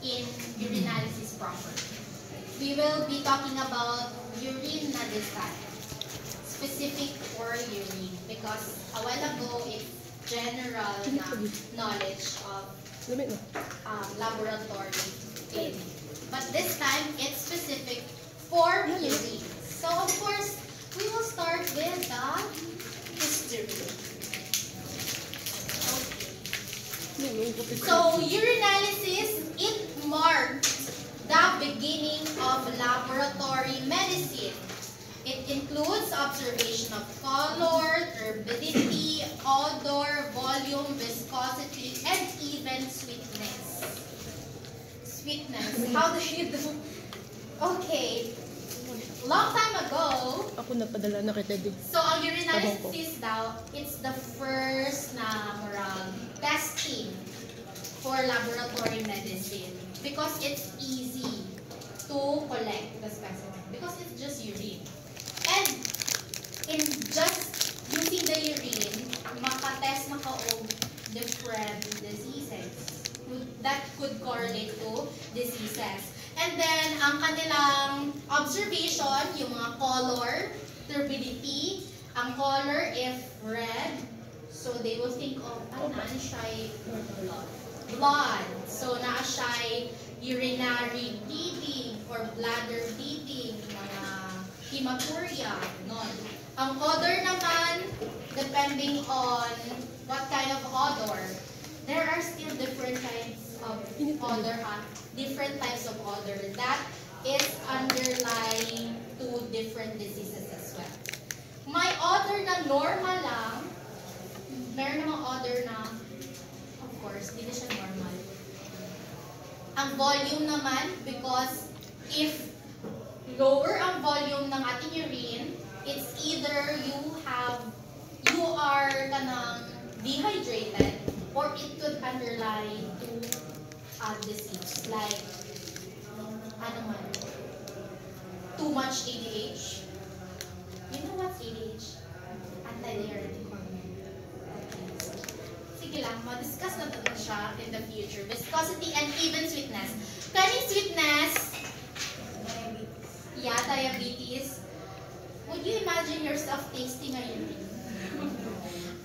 in urinalysis proper. We will be talking about urine na this time. Specific for urine. Because a while ago, it's general knowledge of laboratory in. But this time, it's specific for urine. So, of course, we will start with the history. Okay. So, urinalysis, it marked the beginning of laboratory medicine. It includes observation of color, turbidity, odor, volume, viscosity, and even sweetness. Sweetness. How do you do? Okay. Long time ago, ako napadala na kita din. So, ang urinalysis daw, it's the first na morang testing for laboratory medicine because it's easy to collect the specimen because it's just urine. And in just using the urine, makatest na kaog different diseases that could correlate to diseases. And then, ang kanilang observation, yung mga color, turbidity, ang color if red, so they will think of, ano siya blood. So, naa siya urinary bleeding or bladder bleeding, mga hematuria, non. Ang odor naman, depending on what kind of odor, there are still different kinds of odor, different types of odor that is underlying to different diseases as well. May odor na normal lang, meron namang odor na, of course, hindi na siya normal. Ang volume naman, because if lower ang volume ng ating urine, it's either you are kanang dehydrated or it could underlie to disease like too much ADH. You know what's ADH? Antidiuretic hormone. Okay. Sige lang, ma-discuss na ito siya in the future. Viscosity and even sweetness. Kaning sweetness, yeah, diabetes. Would you imagine yourself tasting a urine?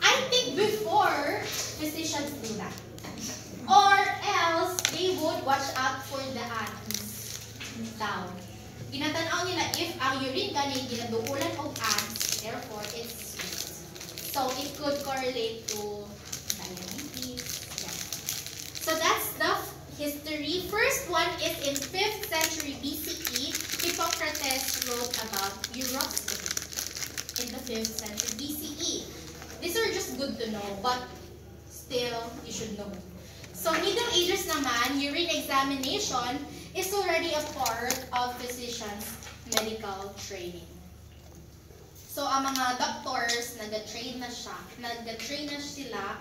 I think before, physicians do that. Or else, they would watch out for the ants. Daw. Ginatanaw nila if ang urine kanin ginadukulan og ants, therefore it's sweet. So it could correlate to diabetes. Yeah. So that's the history. First one is in 5th century BCE. Hippocrates wrote about uroscopy in the 5th century BCE. These are just good to know, but still you should know. So, Middle Ages naman, urine examination is already a part of physicians' medical training. So, ang mga doctors, nag-train na sila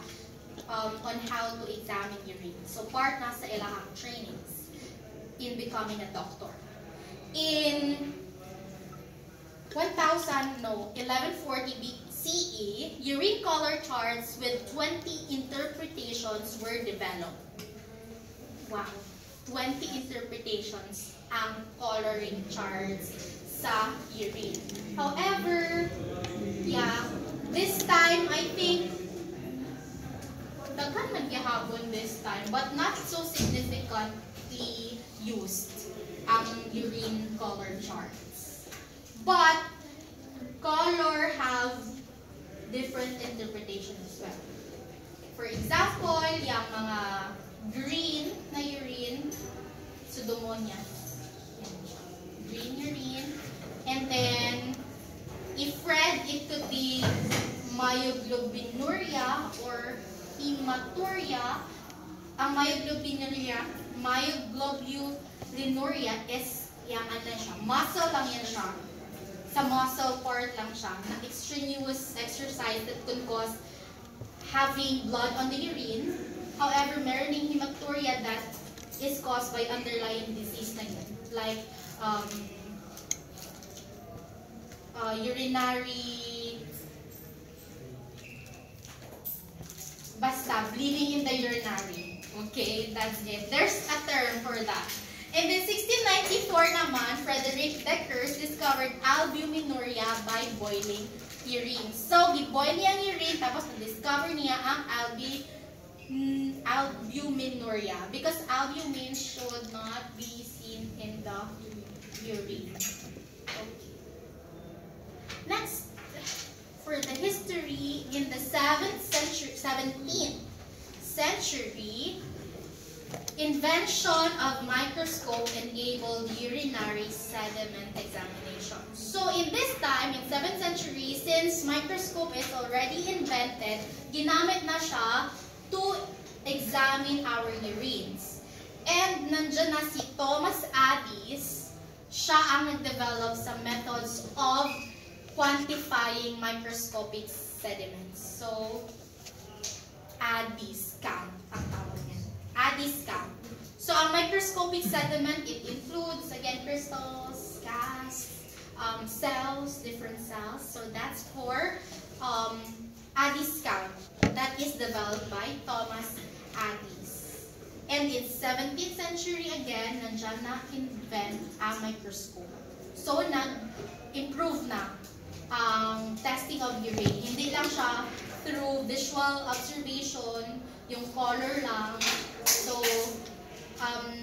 on how to examine urine. So, part na sa ilahang trainings in becoming a doctor. In 1140 CE, urine color charts with 20 interpretations were developed. Wow, 20 interpretations ang coloring charts sa urine. However, yeah, this time I think daghan nagyahabon this time, but not so significantly used ang urine color charts. But color have different interpretations as well. For example, yung mga green na urine, pseudomonas. Green urine. And then, if red, it could be myoglobinuria or hematuria. Ang myoglobinuria is yung ano siya, muscle lang yan siya. Sa muscle part lang siya, na extraneous exercise that could cause having blood on the urine. However, meron ding hematuria that is caused by underlying disease na yun. Like, urinary, basta, bleeding in the urinary. Okay, that's it. There's a term for that. And in 1694 naman, Frederick Deckers discovered albuminuria by boiling urine. So, giboil niya ang urine, tapos na-discover niya ang albuminuria. Because albumin should not be seen in the urine. Okay. Next, for the history, in the 17th century, invention of microscope enabled urinary sediment examination. So in this time, in 7th century, since microscope is already invented, ginamit na siya to examine our urines. And nandiyan na si Thomas Addis, siya ang nag-develop sa methods of quantifying microscopic sediments. So, Addis count ang tawag niya. Addis count. So, ang microscopic sediment, it includes, again, crystals, gas, cells, different cells. So, that's for Addis count. That is developed by Thomas Addis. And in 17th century, again, nandiyan na-invent ang microscope. So, nag-improve na ang testing of urine. Hindi lang siya through visual observation, yung color lang. So,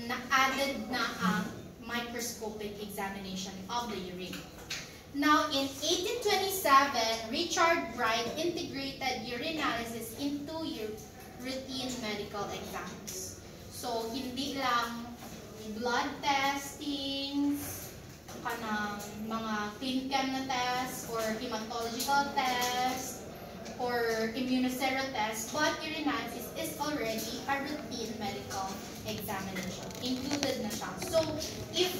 na-added na ang microscopic examination of the urine. Now, in 1827, Richard Bright integrated urinalysis into routine medical exams. So, hindi lang blood testings, kanang mga clean chem na test, or hematological test, or immunoserotest, but urinalysis is already a routine medical examination. Included na siya. So, if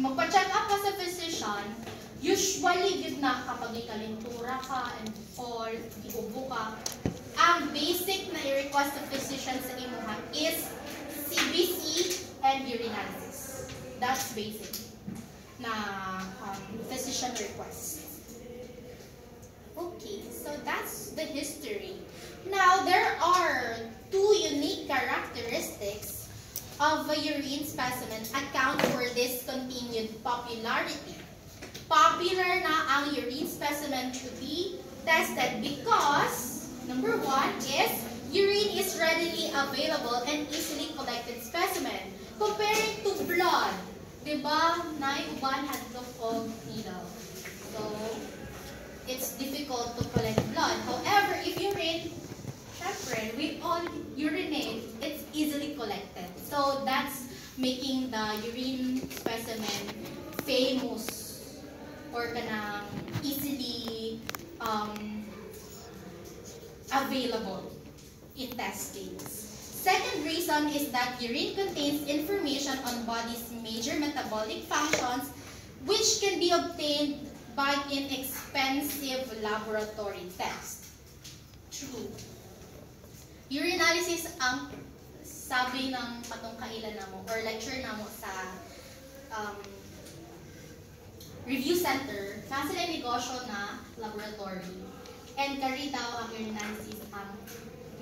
magpa-check up ka sa physician, usually yun na kapag ikalintura ka and all, iubo ka, ang basic na i-request sa physician sa imuha is CBC and urinalysis. That's basic na physician request. Okay, so that's the history. Now, there are two unique characteristics of a urine specimen account for this continued popularity. Popular na ang urine specimen to be tested because, number one is, urine is readily available and easily collected specimen. Comparing to blood, diba, uban hadlok og needle. So, it's difficult to collect blood. However, if urine, syempre, we all urinate, it's easily collected. So, that's making the urine specimen famous or kanang easily available in testings. Second reason is that urine contains information on body's major metabolic functions which can be obtained by inexpensive laboratory tests. True. Urinalysis ang sabi ng patungkailan namo or lecture namo sa review center, na sila negosyo na laboratory. And kari daw ang urinalysis ang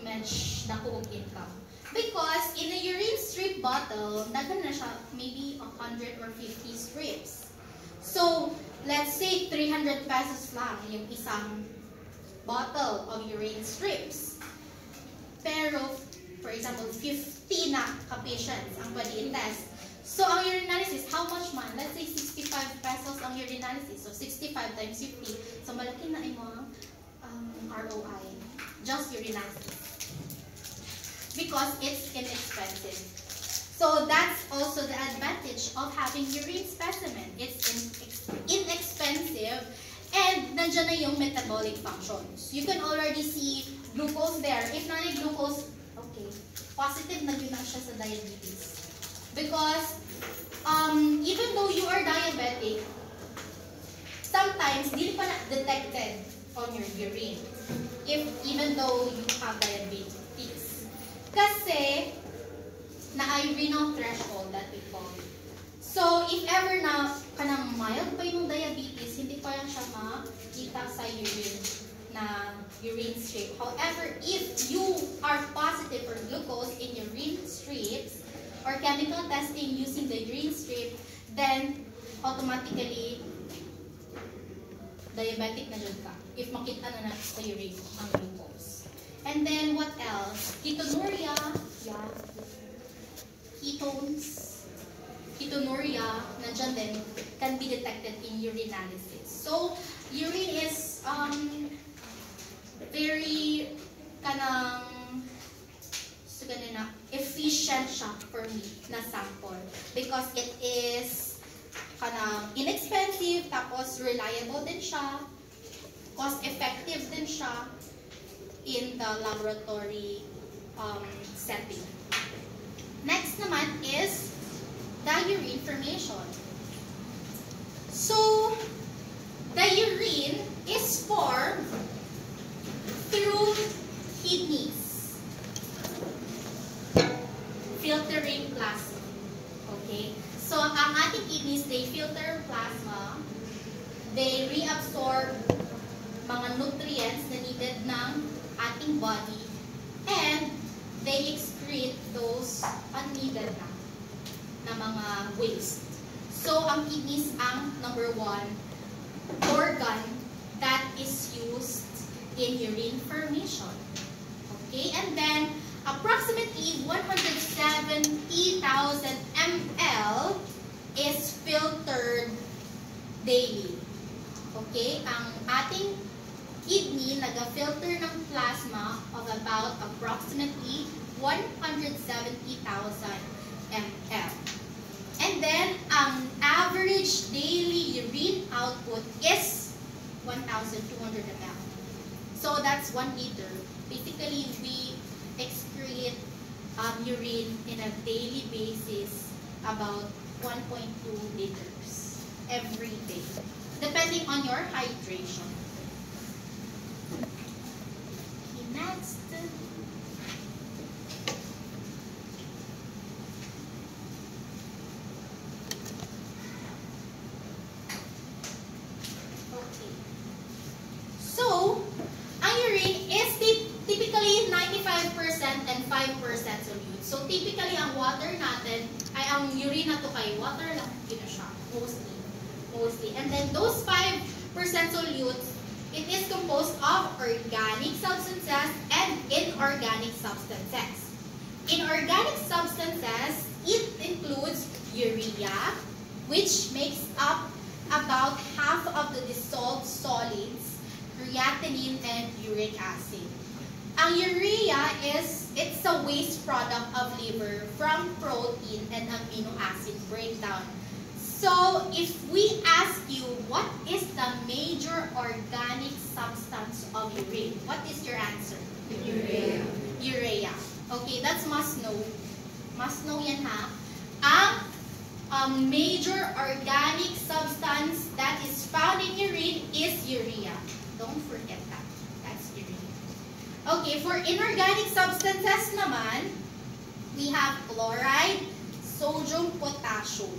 medj nakuog income. Because in a urine strip bottle, dagan na siya maybe 100 or 50 strips. So, let's say 300 pesos lang yung isang bottle of urine strips. Pero, for example, 50 na ka-patients ang pwede i-test. So, ang urinalysis, how much man? Let's say 65 pesos ang urinalysis. So, 65 times 50. So, malaki na yung ROI. Just urinalysis. Because it's inexpensive. So that's also the advantage of having urine specimen. It's inexpensive and nandiyan na yung metabolic functions. You can already see glucose there. If not glucose, okay, positive na yun siya sa diabetes. Because even though you are diabetic, sometimes hindi pa na detected on your urine. Even though you have diabetes. Kasi, na-ay renal threshold that we call. So, if ever na kanang mild pa yung diabetes, hindi pa yan siya makita sa urine na urine strip. However, if you are positive for glucose in urine strips, or chemical testing using the urine strip, then automatically diabetic na dyan ka if makita na sa urine ang glucose. And then what else? Ketonuria, yeah. Ketonuria, nandiyan din, can be detected in urinalysis. So, urine is very efficient siya for me na sample because it is inexpensive, tapos reliable din siya, cost-effective din siya in the laboratory setting. Next naman is the urine formation. So, the urine is formed through kidneys filtering plasma. Okay? So, ang ating kidneys, they filter plasma, they reabsorb mga nutrients na needed ng ating body, and they excrete those unneeded na mga waste. So, ang kidneys ang number 1 organ that is used in urine formation. Okay? And then, approximately 170,000 ml is filtered daily. Okay? Ang ating kidney nag-filter ng plasma of about approximately 170,000 ml. And then, ang average daily urine output is 1,200 ml. So, that's 1 liter. Basically, we excrete urine in a daily basis about 1.2 liters every day, depending on your hydration. Okay, next. Okay. So, ang urine is typically 95% and 5% solute. So, typically, ang water natin, ay ang urine na to kay water lang yun siya, mostly. And then, those 5% solutes, it is composed of organic substances and inorganic substances. Inorganic substances, it includes urea, which makes up about half of the dissolved solids, creatinine, and uric acid. Ang urea it's a waste product of liver from protein and amino acid breakdown. So, if we ask you, what is the major organic substance of urine? What is your answer? Urea. Urea. Okay, that's must know. Must know yan ha. Ang major organic substance that is found in urine is urea. Don't forget that. That's urea. Okay, for inorganic substances naman, we have chloride, sodium, potassium.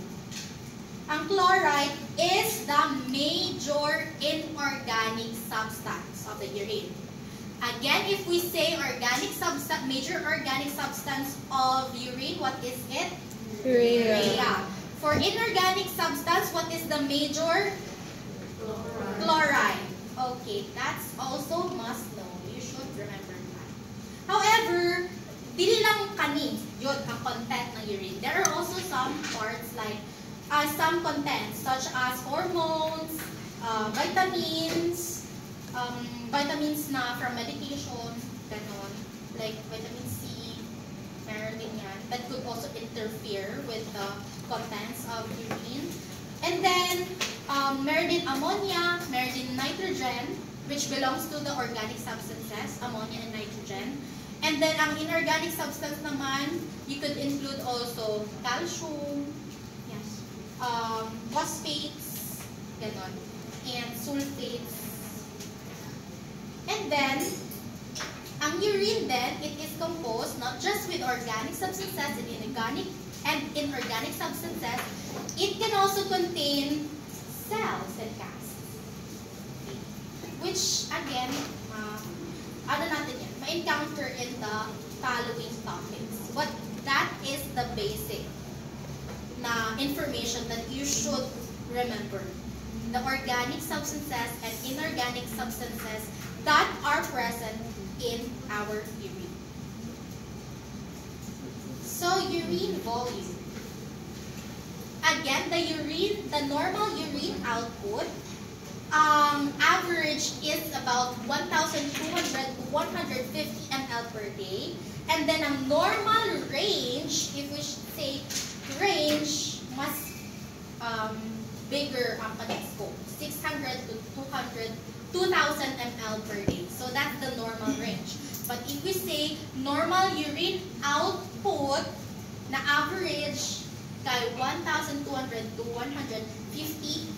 Ang chloride is the major inorganic substance of the urine. Again, if we say major organic substance of urine, what is it? Urea. For inorganic substance, what is the major? Chloride. Okay, that's also must know. You should remember that. However, dili lang kani yun ang content ng urine. There are also some parts like some contents such as hormones, vitamins, vitamins na from medication, ganon, like vitamin C, meron din yan, that could also interfere with the contents of urine. And then, meron din ammonia, meron din nitrogen, which belongs to the organic substances, ammonia and nitrogen. And then, ang inorganic substance naman, you could include also calcium, phosphates, ganon, and sulfates. And then, ang urine then, it is composed not just with organic substances and inorganic substances, it can also contain cells and gases. Okay. Which, again, ano natin yan, ma-encounter in the following topics. But that is the basic na information that you should remember. The organic substances and inorganic substances that are present in our urine. So, urine volume. Again, the normal urine output average is about 1,200 to 150 ml per day. And then ang normal range, if we say range, mas bigger ang pag-scope. 600 to 2,000 ml per day. So that's the normal range. But if we say normal urine output na average kay 1,200 to 150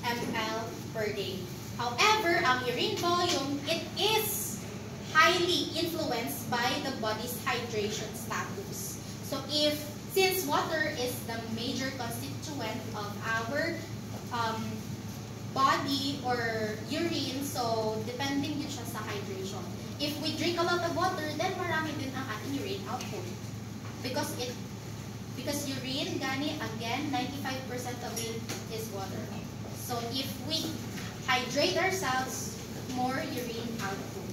ml per day. However, ang urine volume, it is highly influenced by the body's hydration status. So since water is the major constituent of our body or urine, so depending din siya sa hydration. If we drink a lot of water, then marami din ang ating urine output. Because urine, gani, again, 95% of it is water. So if we hydrate ourselves, more urine output.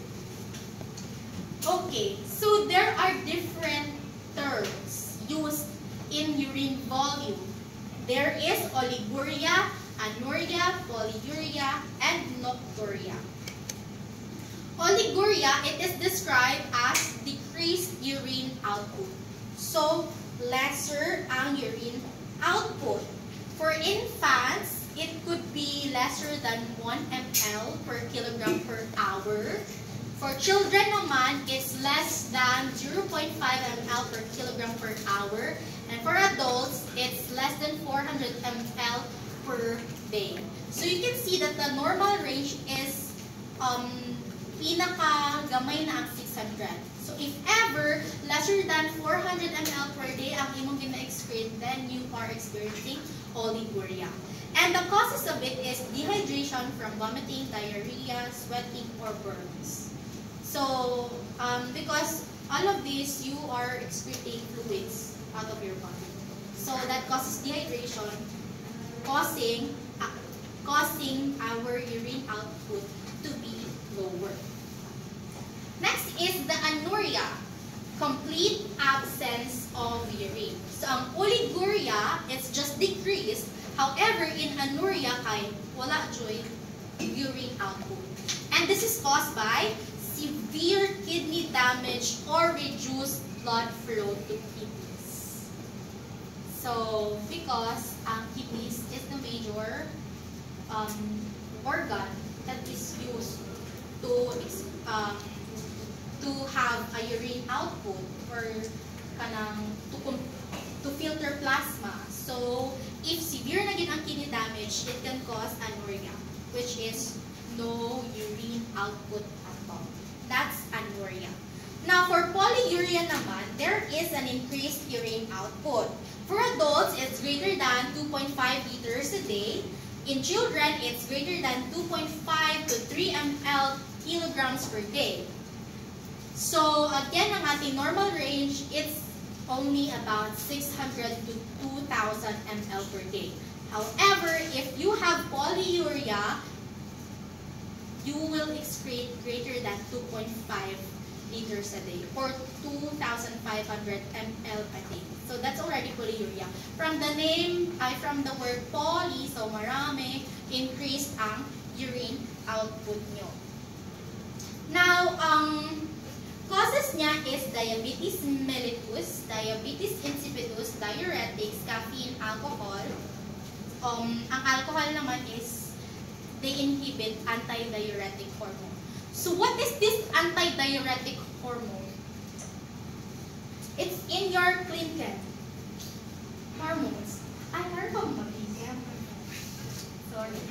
Okay, so there are different terms used in urine volume. There is oliguria, anuria, polyuria, and nocturia. Oliguria, it is described as decreased urine output. So, lesser ang urine output. For infants, it could be lesser than 1 ml per kilogram per hour. For children naman, it's less than 0.5 ml per kilogram per hour. And for adults, it's less than 400 ml per day. So you can see that the normal range is pinaka-gamay na ang 600. So if ever lesser than 400 ml per day ang imong gina-excrete, then you are experiencing oliguria. And the causes of it is dehydration from vomiting, diarrhea, sweating, or burns. So because all of these, you are excreting fluids out of your body. So that causes dehydration, causing our urine output to be lower. Next is the anuria, complete absence of urine. So ang oliguria, it's just decreased. However, in anuria, kay wala joy urine output. And this is caused by severe kidney damage or reduced blood flow to kidneys. So, because kidneys is the major organ that is used to have a urine output or to filter plasma. So, if severe na gid ang kidney damage, it can cause anuria, which is no urine output at all. That's anuria. Now, for polyuria naman, there is an increased urine output. For adults, it's greater than 2.5 liters a day. In children, it's greater than 2.5 to 3 ml kilograms per day. So, again, ang ating normal range, it's only about 600 to 2,000 ml per day. However, if you have polyuria, you will excrete greater than 2.5 liters a day or 2,500 ml a day. So that's already polyuria. From the name, from the word poly, so marami, increased ang urine output nyo. Now, causes niya is diabetes mellitus, diabetes insipidus, diuretics, caffeine, alcohol. Ang alcohol naman is they inhibit anti-diuretic hormone. So what is this anti-diuretic hormone? It's in your clinker hormones. I heard of Sorry.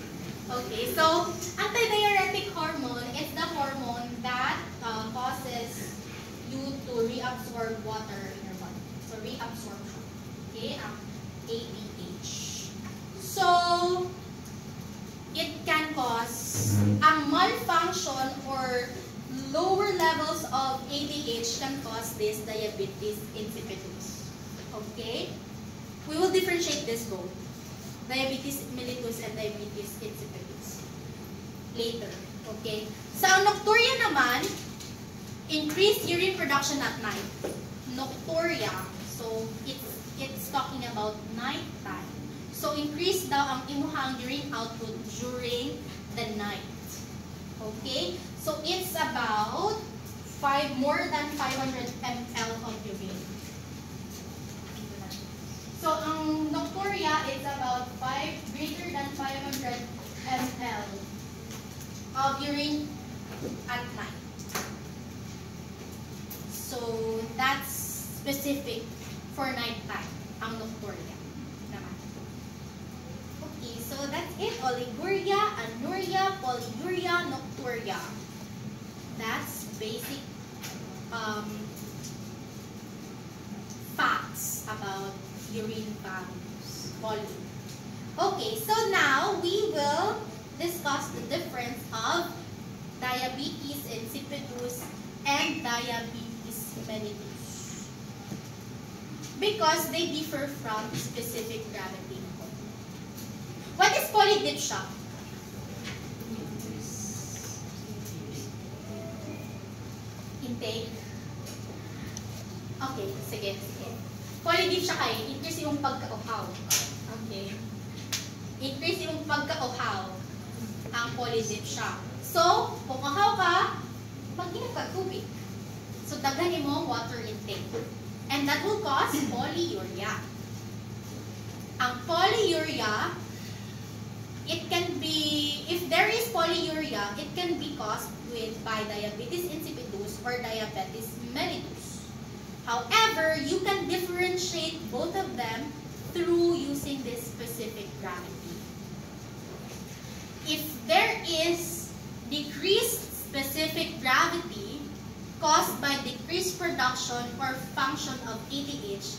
Okay, so anti-diuretic hormone is the hormone that causes you to reabsorb water in your body. So reabsorption. Okay, ADH. So it can cause malfunction or lower levels of ADH can cause this diabetes insipidus. Okay? We will differentiate this both. Diabetes mellitus and diabetes insipidus. Later. Okay? Sa nocturia naman, increased urine production at night. Nocturia. So, it's talking about night time. So, increase daw ang imuhang urine output during the night. Okay? So, it's about more than 500 ml of urine. So, ang nocturia is about greater than 500 ml of urine at night. So, that's specific for nighttime, ang nocturia naman. Okay, so that's it. Oliguria, anuria, polyuria, nocturia. That's basic facts about urine values, volume. Okay, so now we will discuss the difference of diabetes insipidus and diabetes mellitus, because they differ from specific gravity. What is polydipsia? Intake. Okay, sige. Polydipsia kayo, increase yung pagka-uhaw. Okay. Increase yung pagka-uhaw ang polydipsia. So, kung uhaw ka, mag-inom ka tubig. So, daghan mo water intake. And that will cause polyuria. Ang polyuria, it can be, if there is polyuria, it can be caused by diabetes insipidus or diabetes mellitus. However, you can differentiate both of them through using this specific gravity. If there is decreased specific gravity caused by decreased production or function of ADH,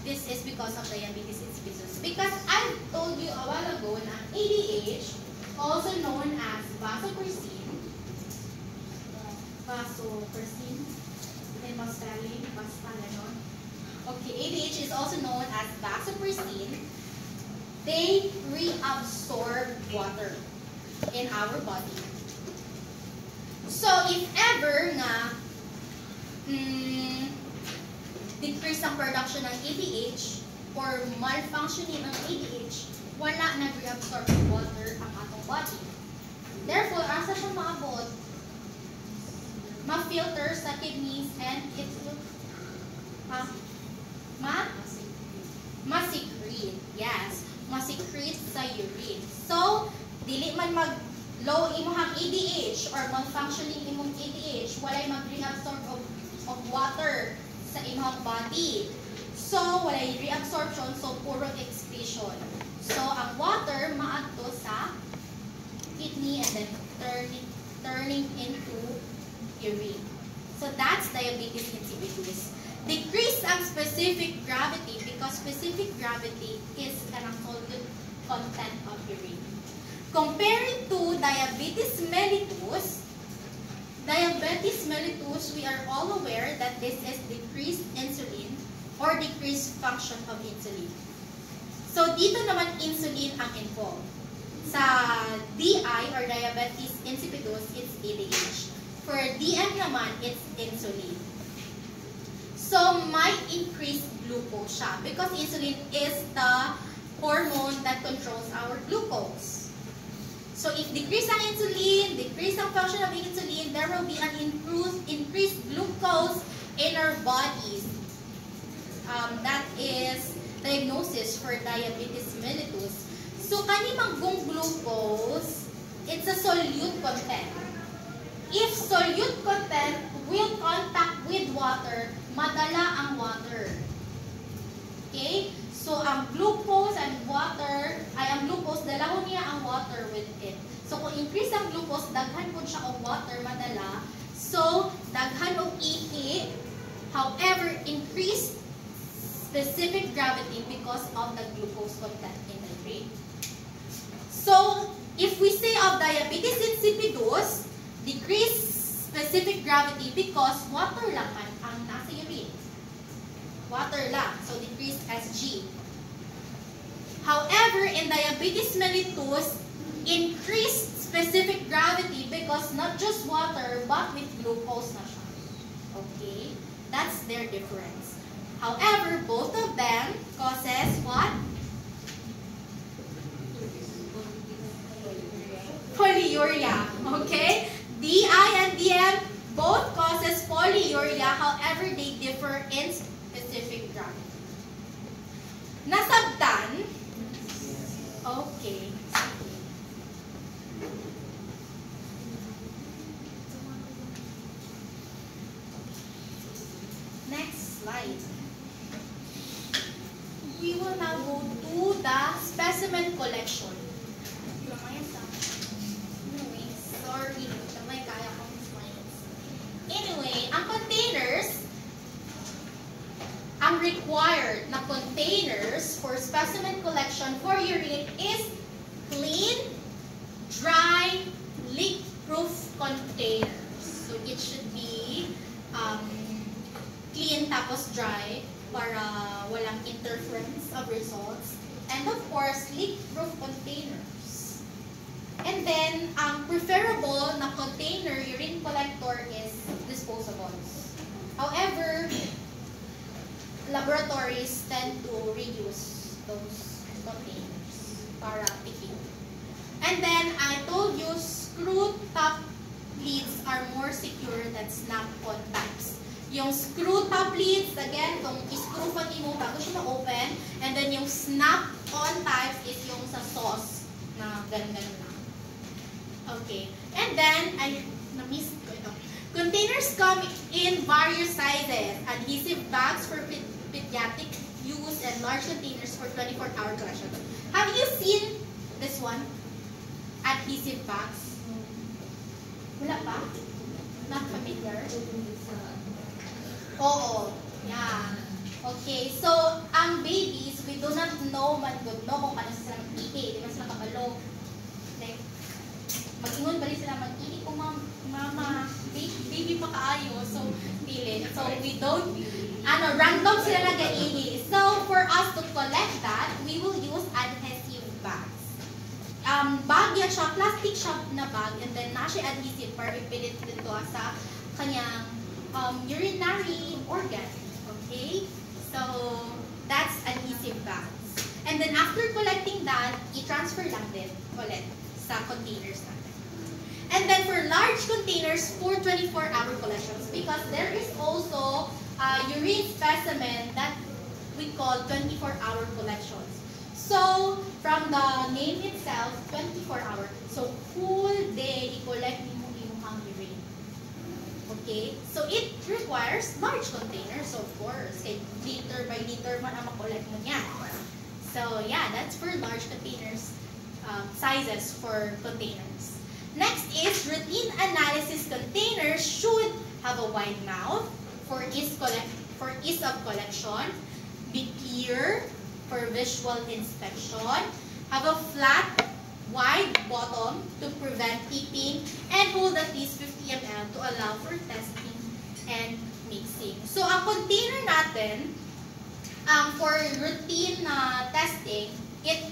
this is because of diabetes insipidus. Because I told you a while ago na ADH, also known as vasopressin, in mas spelling, basta ganon. Okay, ADH is also known as vasopressin. They reabsorb water in our body. So, if ever nga decrease ang production ng ADH or malfunctioning ng ADH, wala nag-reabsorb ng water ang atong body. Therefore, asa siya maabot, ma-filter sa kidneys and it will ma-secrete. Yes, ma-secrete sa urine. So, dili man mag-low imuhang ADH or malfunctioning imong ADH, walay mag-reabsorb of water sa imong body. So, walay reabsorption, so puro excretion. So, ang water maadto sa kidney and then turning into urine. So that's diabetes insipidus. Decrease ang specific gravity because specific gravity is kanang solute content of urine. Compared to diabetes mellitus, we are all aware that this is decreased insulin or decreased function of insulin. So dito naman insulin ang involved. Sa DI or diabetes insipidus, it's ADH. For DM naman, it's insulin. So, might increase glucose siya because insulin is the hormone that controls our glucose. So, if decrease ang insulin, decrease ang function of insulin, there will be an increased glucose in our bodies. That is diagnosis for diabetes mellitus. So, kanimang glucose, it's a solute content. If solute content will contact with water, madala ang water. Okay? So, ang glucose and water, ang glucose, dalawon niya ang water with it. So, kung increase ang glucose, daghan po siya ang water, madala. So, daghan og ihi. However, increased specific gravity because of the glucose content in the urine. So, if we say of diabetes insipidus, decrease specific gravity because water lang ang nasa urine. water lang. So, decreased SG. However, in diabetes mellitus, increased specific gravity because not just water, but with glucose na siya. Okay? That's their difference. However, both of them causes what? Polyuria. Okay? DI and DM both causes polyuria. However, they differ in specific gravity. Nasabtan? Okay. Next slide. We will now go to the specimen collection. Sorry, may kaya kong slides. Anyway, ang containers, ang required na containers for specimen collection for urine is clean, dry, leak-proof containers. So it should be clean tapos dry para walang interference of results. And of course, leak-proof containers. And then, ang preferable na container urine collector is disposables. However, laboratories tend to reuse those containers para picking. And then, I told you, screw top leads are more secure than snap-on types. Yung screw top leads, again, kung i-screw pati mo bago siya ma-open, and then yung snap-on types is yung sa sauce na ganun-ganun lang. Okay. And then, na-miss ko ito. Containers come in various sizes. Adhesive bags for pediatric use and large containers for 24-hour collection. Have you seen this one? Adhesive bags? Wala pa? Not familiar? Oo. Yeah. Okay. So, ang babies, we do not know man good no kung paano sila mag-ihi. Di ba sila kabalo? Like, mag-ingon ba rin sila mag-ihi kung mama, baby pa kaayo. So, pili. So, we don't, random sila nag-ihi. So, for us to collect that, we will use adhesive bags. Bag yan siya, plastic siya na bag, and then na siya adhesive para ipilit dito sa kanyang urinary organ. Okay? So, that's adhesive bags. And then after collecting that, i-transfer lang din ulit sa containers natin. And then for large containers, for 24-hour collections, because there is also a urine specimen that we call 24-hour collections. So, from the name itself, 24-hour. So, full day, i-collect mo yung urine. Okay? So, it requires large containers, of course. Liter by liter man ang makollect mo niyan. So, yeah, that's for large containers, sizes for containers. Next is routine analysis containers should have a wide mouth for ease of collection, be clear for visual inspection, have a flat, wide bottom to prevent tipping, and hold at least 50 ml to allow for testing and mixing. So, ang container natin, for routine testing, it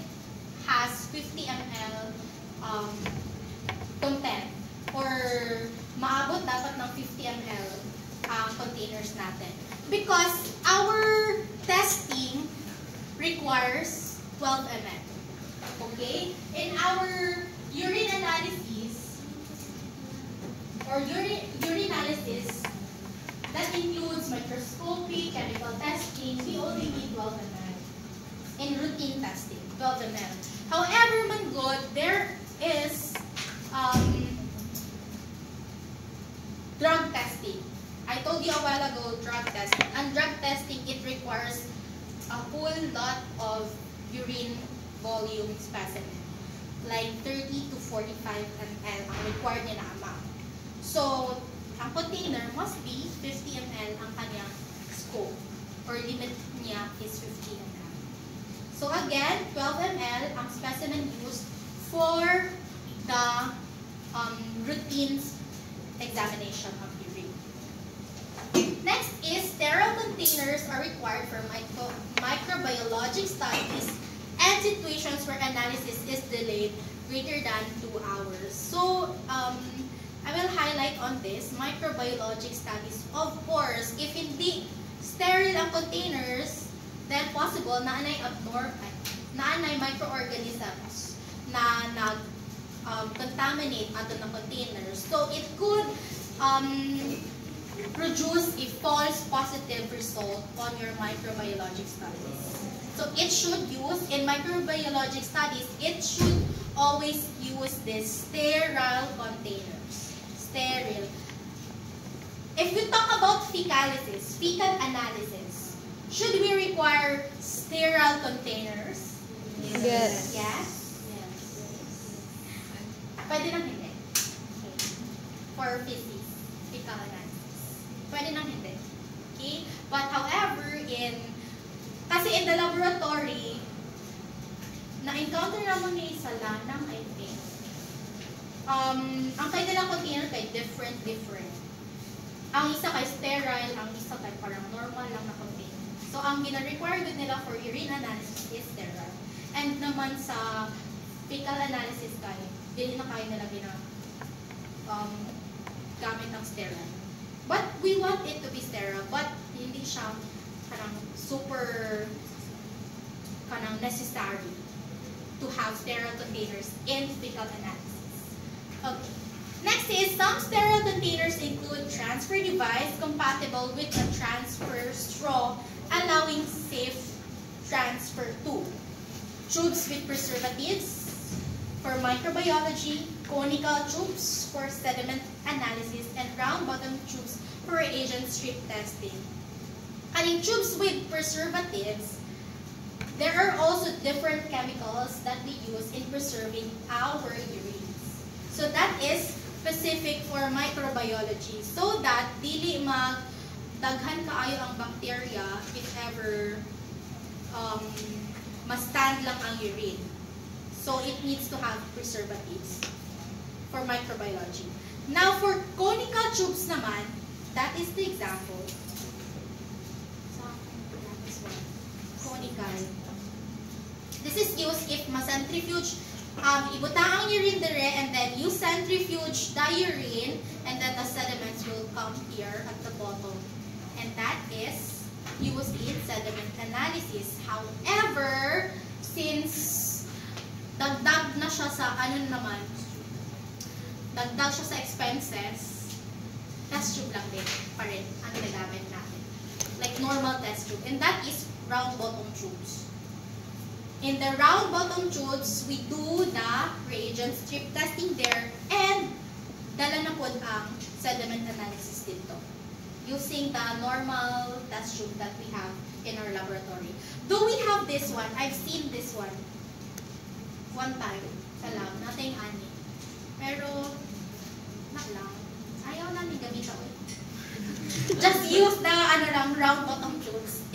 has 50 ml content, or maabot dapat ng 50 ml containers natin. Because our testing requires 12 ml. Okay? In our urine analysis, or urinalysis, that includes microscopy, chemical testing, we only need 12 ml. In routine testing, 12 ml. However, man good, there is drug testing. I told you a while ago, drug testing. And drug testing, it requires a whole lot of urine volume specimen. Like 30 to 45 ml ang required niya na amount. So, ang container must be 50 ml ang kanyang scope. Or limit niya is 50 ml. So again, 12 ml ang specimen used for the routine examination of urine. Next is sterile container. containers are required for microbiologic studies and situations where analysis is delayed greater than 2 hours. So, I will highlight on this, microbiologic studies. Of course, if hindi sterile ang containers, then possible na anay microorganisms na contaminate ato ng containers. So, it could produce a false positive result on your microbiologic studies. So it should use, in microbiologic studies, it should always use this sterile containers. Sterile. If we talk about fecalysis, fecal analysis, should we require sterile containers? Yes. Yes? Yes. Pwede nang hindi. For feces, fecal analysis. Pwede nang hindi. Okay? But however, kasi in the laboratory, na-encounter naman ni sa lanang, I think. Ang kay nilang container kay different. Ang isa kay sterile, ang isa kay parang normal lang na container. So, ang gina-require nila for urine analysis is sterile. And naman sa fecal analysis kay, dili na kayo nila gamit ng sterile. But we want it to be sterile, but hindi siya parang super necessary to have sterile containers in fecal analysis. Okay. Next is, some sterile containers include transfer device compatible with a transfer straw, allowing safe transfer to tubes with preservatives for microbiology, conical tubes for sediment analysis, and round-bottom tubes for reagent strip testing. And in tubes with preservatives, there are also different chemicals that we use in preserving our urines. So that is specific for microbiology, so that dili magdaghan kaayo ang bacteria if ever ma-stand lang ang urine. So it needs to have preservatives for microbiology. Now for conical tubes naman, that is the example. So that is one. Conical. This is used if ma-centrifuge, ibutang ang urine dire, and then you centrifuge the urine, and then the sediments will come here at the bottom. And that is used in sediment analysis. However, since dagdag na siya sa dagdag siya sa expenses, test tube lang din pa rin ang ginagamit natin. Like normal test tube. And that is round bottom tubes. In the round bottom tubes, we do the reagent strip testing there, and dala na po ang sediment analysis dito, using the normal test tube that we have in our laboratory. Though we have this one, I've seen this one time sa lab, nothing ani. Pero, lang, ayaw namin gamitin. Just use the round bottom tubes.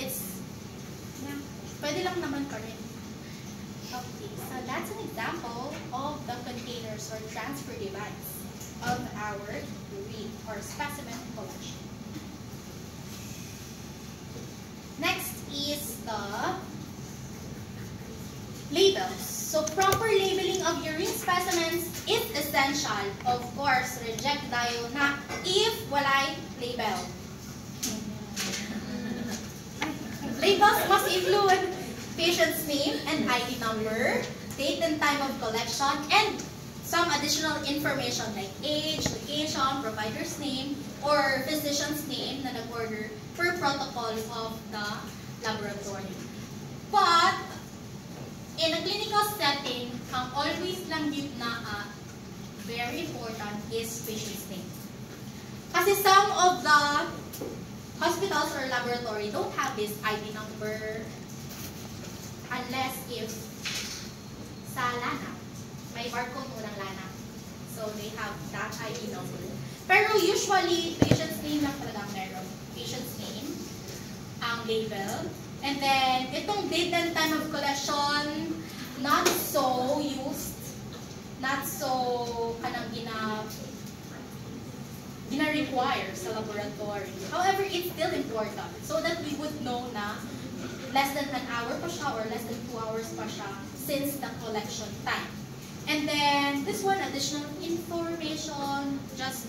Pwede lang naman pa rin. Okay, so that's an example of the containers or transfer device of our urine or specimen collection. Next is the labels. So proper labeling of urine specimens is essential. Of course, reject tayo na if walay label. Labels must include patient's name and ID number, date and time of collection, and some additional information like age, location, provider's name, or physician's name na nag-order per protocol of the laboratory. But, in a clinical setting, ang always lang yun na very important is patient's name. Kasi some of the hospitals or laboratory don't have this ID number unless if sa LANA, may barcode mo ng LANA. So, they have that ID number. Pero usually, patient's name lang talaga meron. Patient's name, ang label, and then, itong date and time of collection, not so used, not so kanang gina-require sa laboratory. However, it's still important so that we would less than an hour pa siya or less than 2 hours pa siya since the collection time. And then, this one, additional information, just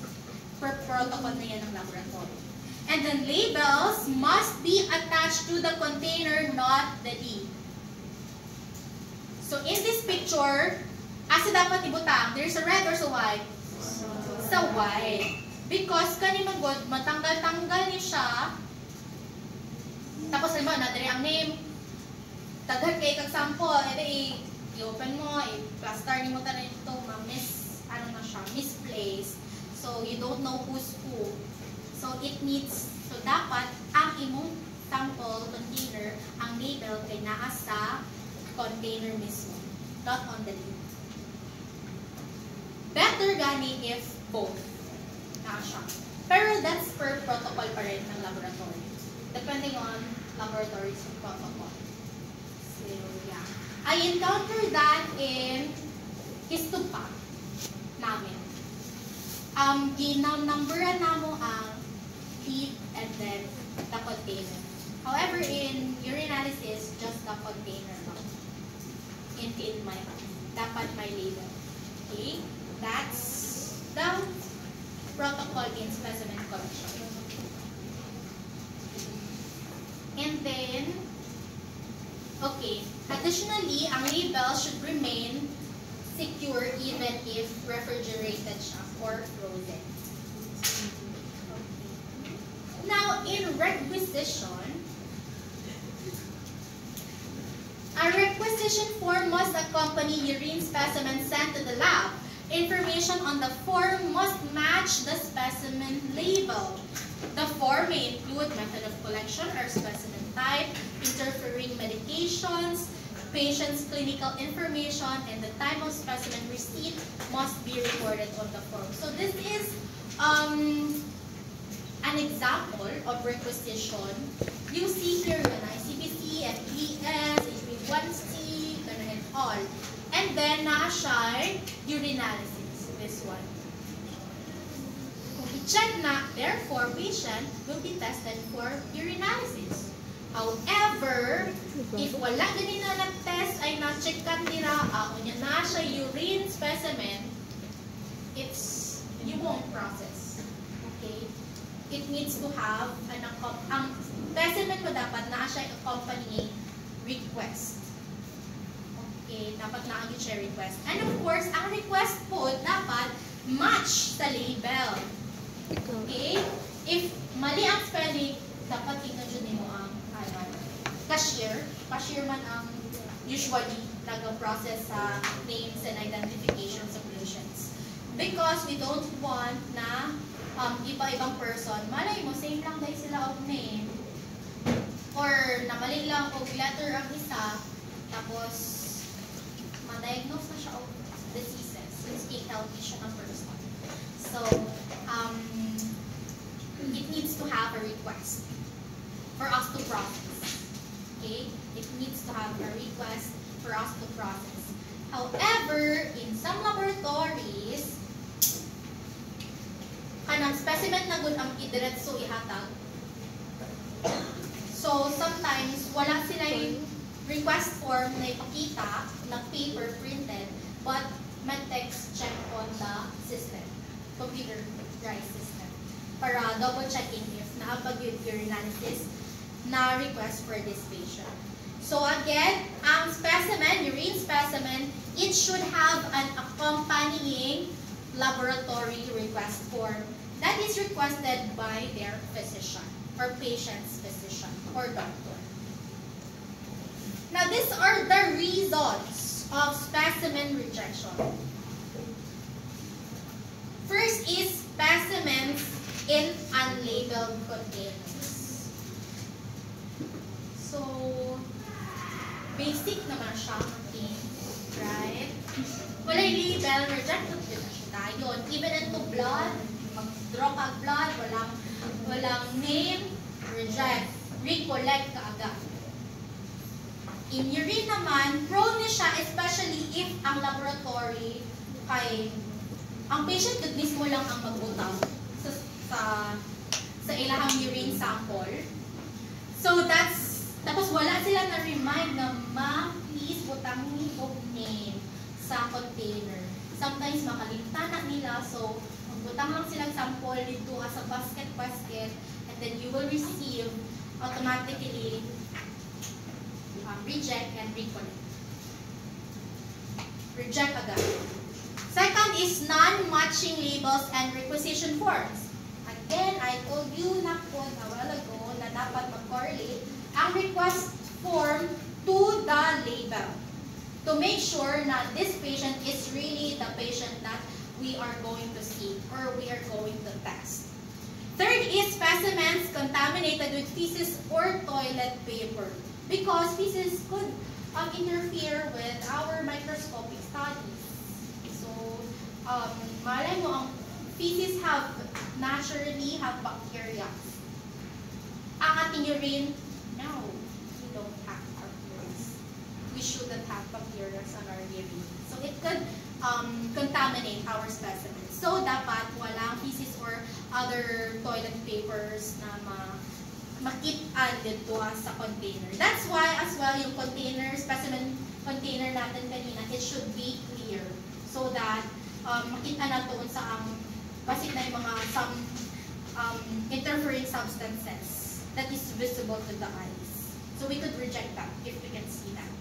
per protocol na yan ng laboratory. And then, labels must be attached to the container, not the lid. So, in this picture, asa dapat ibutang? There's a red or sa white? Sa white. Because, kanina god, matanggal-tanggal niya siya. Tapos, halimbawa, nadari ang name. Taghan kay kag sample, edi i-open mo, i-plaster ni mo tayo ito, misplaced. So, you don't know who's who. So, dapat, ang imong sample container, ang label kay naa sa container mismo, not on the lid. Better gani if both. Naa siya. Pero that's per protocol pa rin ng laboratory. Depending on laboratory's protocol. So, yeah. I encountered that in Histupa namin. Ginam-numberan namo ang lid and then the container. However, in urinalysis, just the container lang. In my dapat may label. Okay? That's the protocol in specimen collection. And then, okay, additionally, ang label should remain secure even if refrigerated siya or frozen. Now, in requisition, a requisition form must accompany urine specimen sent to the lab. Information on the form must match the specimen label. The form may include method of collection or specimen type, interfering medications, patient's clinical information, and the time of specimen receipt must be recorded on the form. So this is an example of requisition. You see here yun, ICBC, FES, HB1C, gano'n and all. And then, naa siya urinalysis, this one. Kung i-check na, therefore, patient will be tested for urinalysis. However, if wala ganina na test ay na-check ka nila, unya na siya urine specimen, you won't process. Okay? It needs to have ang specimen mo dapat na siya accompanying request. Okay, dapat na ang siya request. And of course, ang request po dapat match sa label. Okay? If mali ang spelling, dapat tingnan mo ang cashier. Cashier man ang usually nag-process sa names and identifications of patients. Because we don't want na iba-ibang person, malay mo, same lang dahil sila of name. Or namali lang o letter ang isa, tapos ma-diagnose na siya of diseases since healthy siya ng person. So, it needs to have a request for us to process. Okay? It needs to have a request for us to process. However, in some laboratories, kanang specimen na good ang idiretso ihatag. So, sometimes, wala sila yung request form na ipakita, na paper printed, but may text check on the system, computerized system, para double checking if naapag-yung urinalysis na request for this patient. So again, ang specimen, urine specimen, it should have an accompanying laboratory request form that is requested by their physician or patient's physician or doctor. Now, these are the reasons of specimen rejection. First is specimens in unlabeled containers. So, basic naman siya, okay, right? Walay label, rejected din na siya tayo. Even into blood, mag-draw ka blood, walang name, reject, recollect ka agad. In urine naman, prone niya siya, especially if ang laboratory kay ang patient good mismo lang ang magbutang sa ilahang urine sample. So that's Tapos wala sila na-remind na please butang ni name sa container. Sometimes makalimutan na nila, so magbutang lang silang sample dito sa basket, and then you will receive automatically reject and recollect. Reject agad. Second is non-matching labels and requisition forms. Again, I told you na po a while ago na dapat mag-correlate ang request form to the label to make sure na this patient is really the patient that we are going to see or we are going to test. Third is specimens contaminated with feces or toilet paper, because feces could interfere with our microscopic studies. So, malay mo, ang feces naturally have bacteria. Ang ating urine, no, we don't have bacteria. We shouldn't have bacteria on our urine. So, it could contaminate our specimens. So, dapat walang feces or other toilet papers na makit-an dito sa container. That's why as well yung specimen container natin kanina, it should be clear so that makita na doon sa basit na yung mga interfering substances that is visible to the eyes. So we could reject that if we can see that.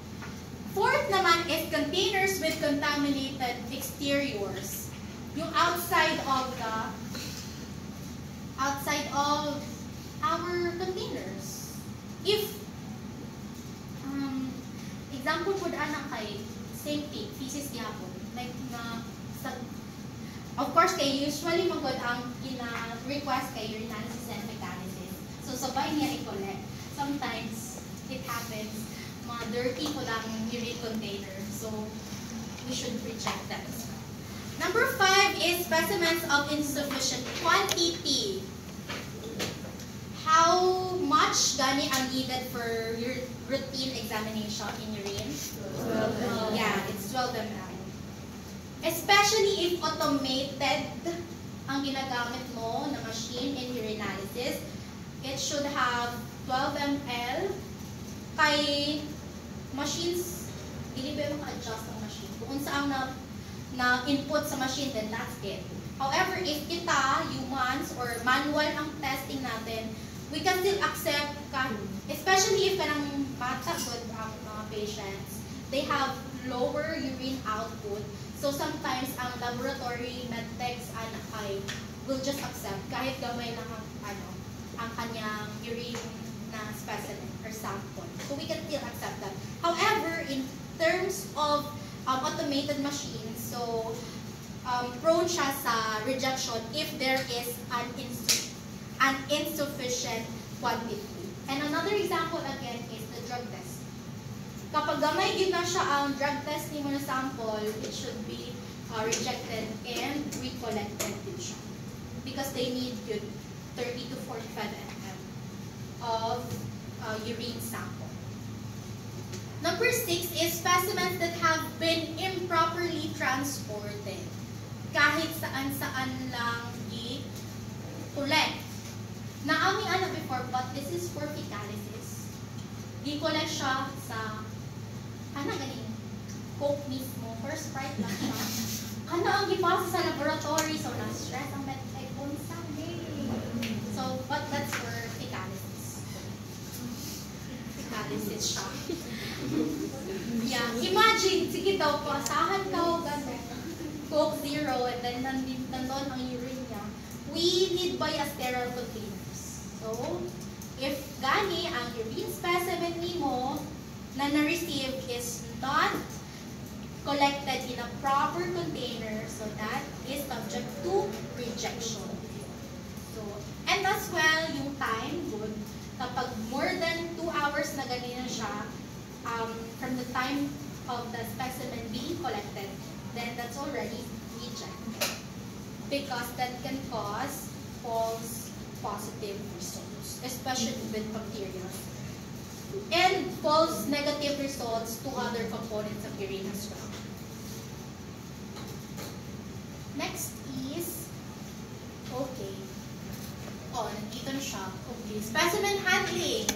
Fourth naman is containers with contaminated exteriors. Yung outside of our containers. If example po daan kay same thing, feces gyapon, like of course kay usually magod ang request kay urinalysis and metalysis. So sabay niya i-collect. Sometimes it happens mga dirty po lang urine container. So we should reject that as well. Number 5 is specimens of insufficient quantity. How much gani ang needed for your routine examination in urine? 12 ml. Yeah, it's 12 ml. Especially if automated ang ginagamit mo na machine in urinalysis, it should have 12 ml. Kay machines, hindi ba maka-adjust ang machine? Kung saan na input sa machine, then that's it. However, if kita, humans, or manual ang testing natin, we can still accept, especially if kanang bata good ang mga patients, they have lower urine output. So sometimes ang laboratory medtechs ay will just accept kahit gamay lang ang kanyang urine na specimen or sample. So we can still accept that. However, in terms of automated machines, so prone siya sa rejection if there is an insufficient quantity. And another example again is the drug test. Kapag gamay din na siya ang drug test ni mo na sample, it should be rejected and recollected din siya. Because they need 30 to 45 ml of urine sample. Number 6 is specimens that have been improperly transported. Kahit saan-saan lang i-collect. Naami before, but this is for fecalysis. I-collect siya sa galing Coke mismo. First Sprite lang siya. Ang ipasa sa laboratory, so na-stress ang medtech on Sunday. So, but that's for fecalysis. Fecalysis siya. Yeah, imagine, sige daw, pasahan ka o gano'n. Coke Zero, and then nandun ang urine niya. We need buy a sterile containers. So, if gani ang urine specimen mo na na-receive is not collected in a proper container, so that is subject to rejection. So, and as well, yung time good, kapag more than 2 hours na ganina siya, from the time of the specimen being collected, then that's already rejected. Because that can cause false positive results, especially with bacteria. And false negative results to other components of urine as well. Next is, nandito na siya. Okay, specimen handling.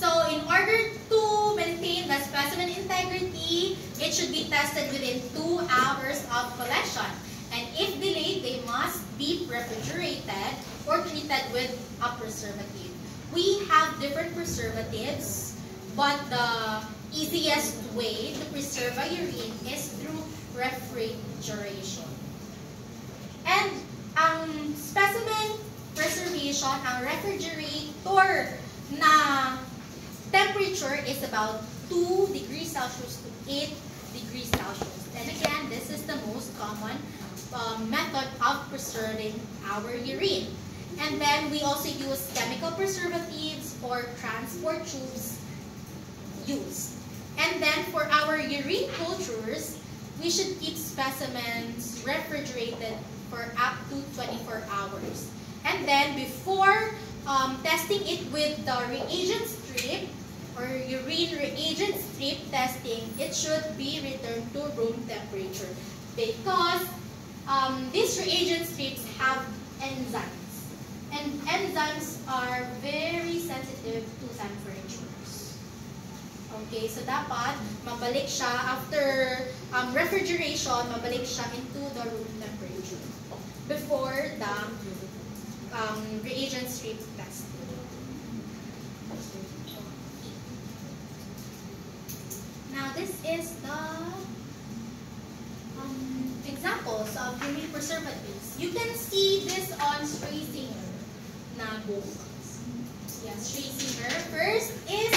So in order to maintain the specimen integrity, it should be tested within 2 hours of collection. And if delayed, they must be refrigerated or treated with a preservative. We have different preservatives, but the easiest way to preserve a urine is through refrigeration. And ang specimen preservation, ang refrigerator na temperature is about 2 degrees Celsius to 8 degrees Celsius. And again, this is the most common method of preserving our urine. And then we also use chemical preservatives or transport tubes used. And then for our urine cultures, we should keep specimens refrigerated for up to 24 hours. And then before testing it with the reagent strip or urine reagent strip testing, it should be returned to room temperature because these reagent strips have enzymes. And enzymes are very sensitive to temperatures. Okay, so dapat mabalik siya after refrigeration, mabalik siya into the room temperature before the reagent strip test. Now this is the examples of urine preservatives. You can see this on Streisinger na book. Yes, Streisinger. First is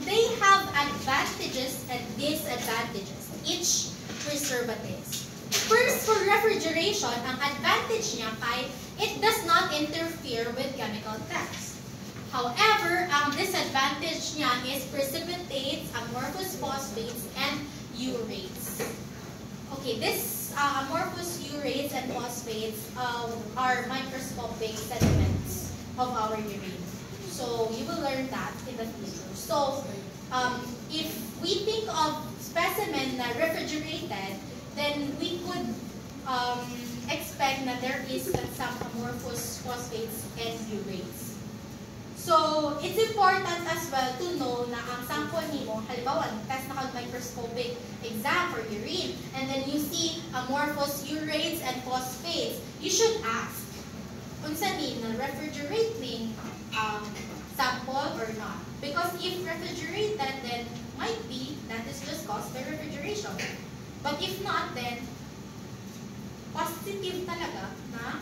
they have advantages and disadvantages, each preservatives. First, for refrigeration, ang advantage niya kay it does not interfere with chemical tests. However, ang disadvantage niya is precipitates, amorphous phosphates, and urates. Okay, this amorphous urates and phosphates are microscopic sediments of our urine. So you will learn that in the future. So if we think of specimen na refrigerated, then we could expect that there is some amorphous phosphates and urates. So it's important as well to know na ang sample nimo, halimbawa, test na microscopic exam for urine, and then you see amorphous urates and phosphates, you should ask, unsa ni na refrigerate ning sample or not? Because if refrigerated, then might be that is just caused by refrigeration. But if not, then positive talaga na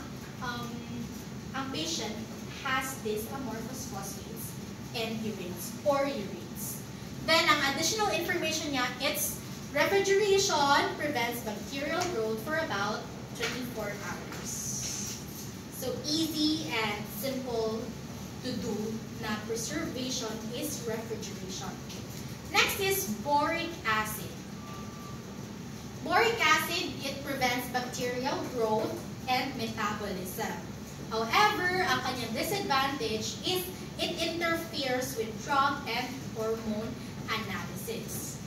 ang patient has this amorphous phosphates and urates or urates. Then, ang additional information niya, it's refrigeration prevents bacterial growth for about 24 hours. So, easy and simple to do na preservation is refrigeration. Next is boric acid. Boric acid, it prevents bacterial growth and metabolism. However, ang kanyang disadvantage is it interferes with drug and hormone analysis.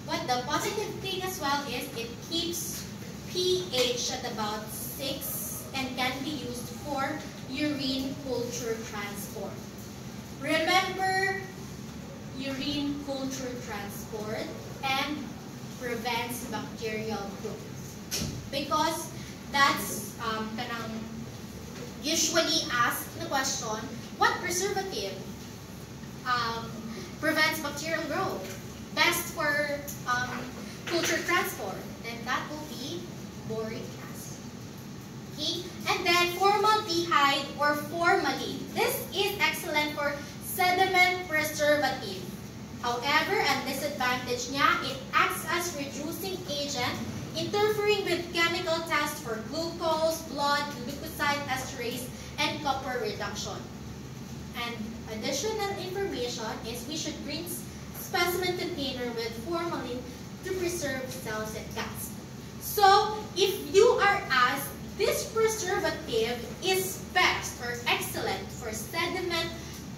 But the positive thing as well is it keeps pH at about 6 and can be used for urine culture transport. Remember, urine culture transport and prevents bacterial growth. Because that's kanang usually asked the question, what preservative prevents bacterial growth? Best for culture transport? Then that will be boric acid. Okay? And then formaldehyde or formalin. This is excellent for sediment preservative. However, ang disadvantage niya, it acts as reducing agent interfering with chemical tests for glucose, blood, leukocyte esterase, and copper reduction. And additional information is we should rinse specimen container with formalin to preserve cells and gas. So, if you are asked, this preservative is best or excellent for sediment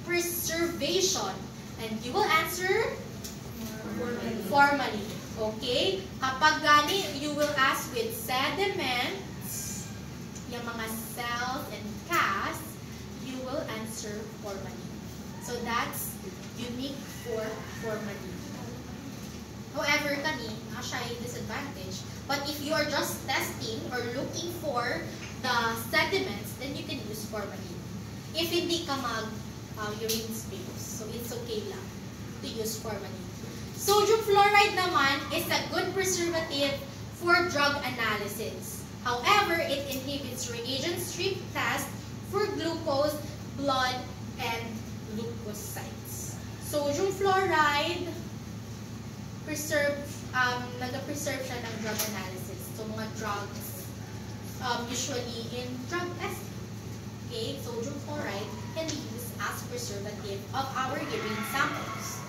preservation, and you will answer formalin. Okay? Kapag gani, you will ask with sediments, yung mga cells and casts, you will answer formalin. So that's unique for formalin. However, kani, siya ay disadvantage. But if you are just testing or looking for the sediments, then you can use formalin. If hindi ka urine spills, so it's okay lang to use formalin. Sodium fluoride naman is a good preservative for drug analysis. However, it inhibits reagent strip test for glucose, blood, and leukocytes. Sodium fluoride nag-preserve siya ng drug analysis. So, mga drugs, usually in drug testing. Okay, sodium fluoride can be used as preservative of our urine samples.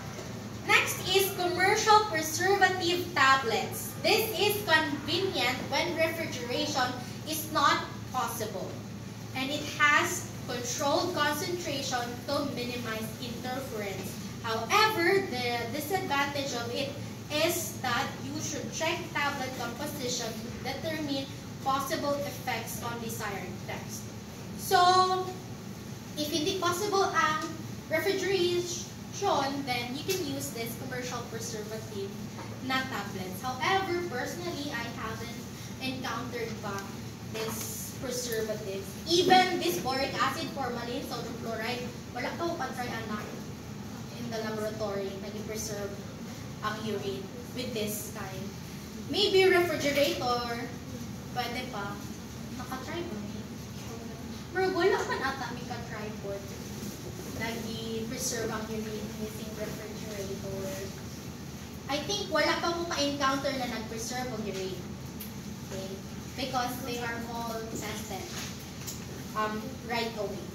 Next is commercial preservative tablets. This is convenient when refrigeration is not possible. And it has controlled concentration to minimize interference. However, the disadvantage of it is that you should check tablet composition to determine possible effects on desired text. So, if hindi possible ang refrigeration, then you can use this commercial preservative na tablets. However, personally, I haven't encountered pa this preservatives. Even this boric acid, formalin, sodium fluoride, wala pa ko pa-try anak in the laboratory, nag-preserve ang urine with this kind. Maybe refrigerator, pwede pa. Naka-try mo eh. Pero wala man ata may ka-try po. Nag-preserve ang urine using refrigerator. I think wala pa mo ma-encounter na nag-preserve ang urine. Okay? Because they are all tested right away.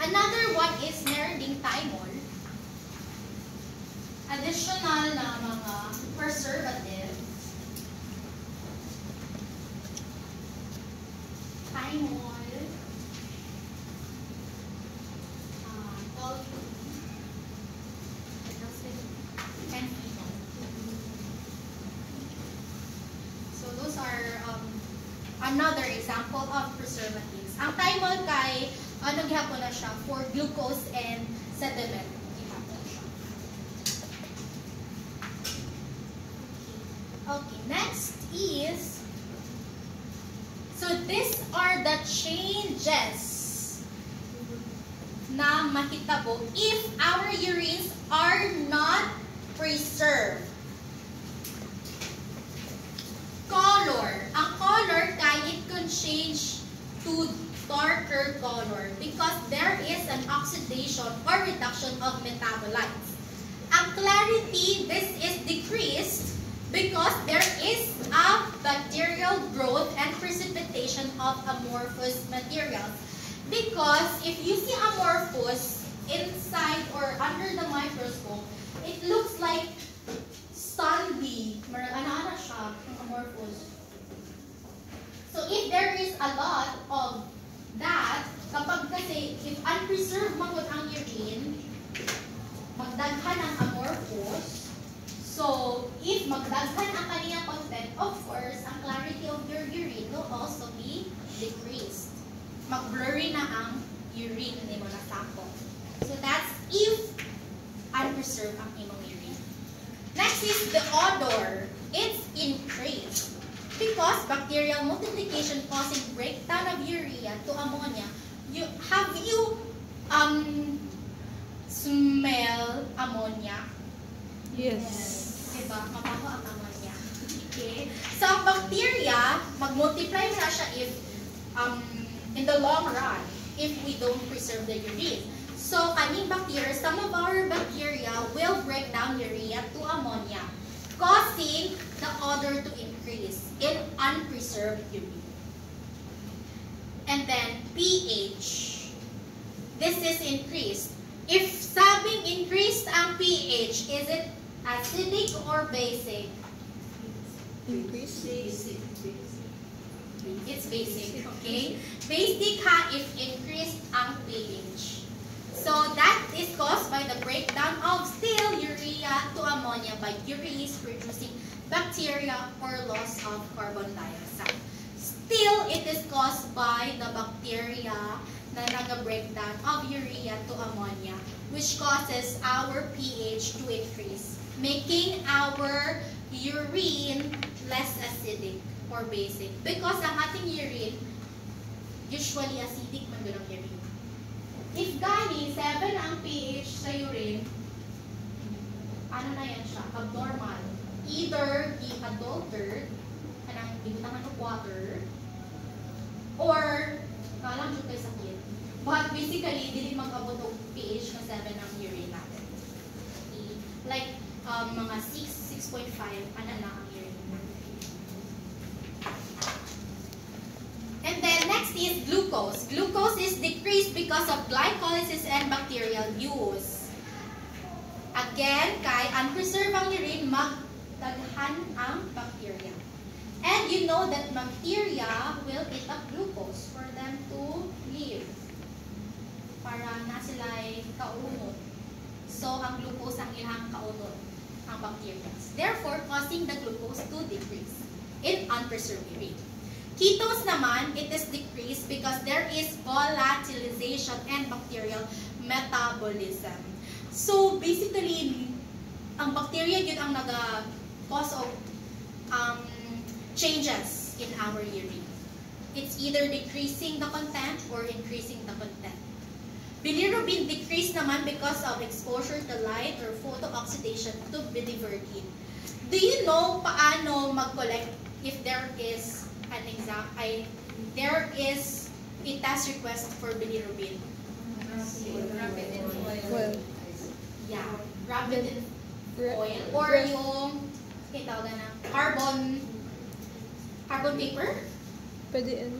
Another one is meron ding thymol. Additional na mga preservative. Thymol. And phenol. So those are another example of preservatives. Ang thymol kay gihapon na siya for glucose and sediment. Gihapon siya. Okay, next is, so these are the changes na mahitabo if our urines are not preserved. Color. Ang color kaya it can change to darker color because there is an oxidation or reduction of metabolites. Ang clarity, this is decreased because there is a bacterial growth and precipitation of amorphous materials. Because if you see amorphous inside or under the microscope, it looks like sandy. Ano siya, amorphous. So if there is a lot of that, kapag kasi, if unpreserved magod ang urine, magdaghan ang amorphous. So if magdaghan ang kaniyang content, of course, ang clarity of your urine will also be decreased. Mag-blurry na ang urine ni mo na sample. So that's if unpreserved ang imong urine. Next is the odor. It's increased because bacterial multiplication causing breakdown of urea to ammonia. Have you smell ammonia? Yes. Diba? Mabaho ang ammonia. Okay? So ang bacteria, mag-multiply na siya if in the long run, if we don't preserve the urine. So, kaning bacteria, some of our bacteria will break down urea to ammonia, causing the odor to increase in unpreserved urine. And then, pH. This is increased. If sabing increased ang pH, is it acidic or basic? Increase. It's basic, okay? Basic ha if increased ang pH. So that is caused by the breakdown of still urea to ammonia by urease producing bacteria or loss of carbon dioxide. still, it is caused by the bacteria na nag-breakdown of urea to ammonia, which causes our pH to increase, making our urine less acidic or basic. Because ang ating urine, usually acidic man doon ang urine. If gani, 7 ang pH sa urine, ano na yan siya? Abnormal. Either i-adulterated, kanang ibutangan ng water, or kalang dyan kayo sakit. But basically, hindi mag-abot ng pH na 7 ang urine natin. Like, mga 6, 6.5, ano na ang urine natin. And then, next is glucose. Glucose is decreased because of glycolysis and bacterial use. Again, kay unpreserved ang urine, magdaghan ang bacteria. And you know that bacteria will eat up glucose for them to live. Para na sila ay kaunod. So, ang glucose ang ilang kaunod, ang bacteria. Therefore, causing the glucose to decrease in unpreserved urine. Ketose naman, it is decreased because there is volatilization and bacterial metabolism. So, basically, ang bacteria yun ang nag-cause of changes in our urine. It's either decreasing the content or increasing the content. Bilirubin decrease naman because of exposure to light or photooxidation to biliverdin. Do you know paano mag-collect if there is an exam? There is a test request for bilirubin. Well, Yeah, rapid in oil. Or yung, tawag na, carbon paper? pwede and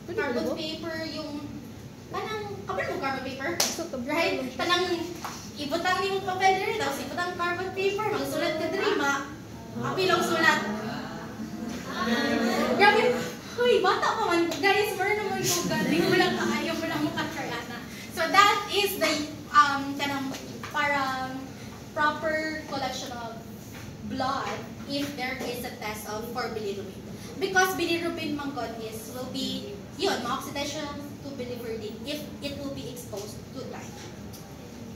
pwede Carbon ba? paper, yung, kanang, kapag mo carbon paper? So, Right? Kanang, ibutang ni mo papel rin, tapos ibutang carbon paper, magsulat ka diri, apilang sulat. Grabe, huy, bata pa man, guys, meron naman ko, galing mo lang kaayaw mo lang makatry na. So that is the, kanang, parang proper collection of blood if there is a test for bilirubin. Because bilirubin manggod will be, yun, ma-oxidation to biliverdin if it will be exposed to light.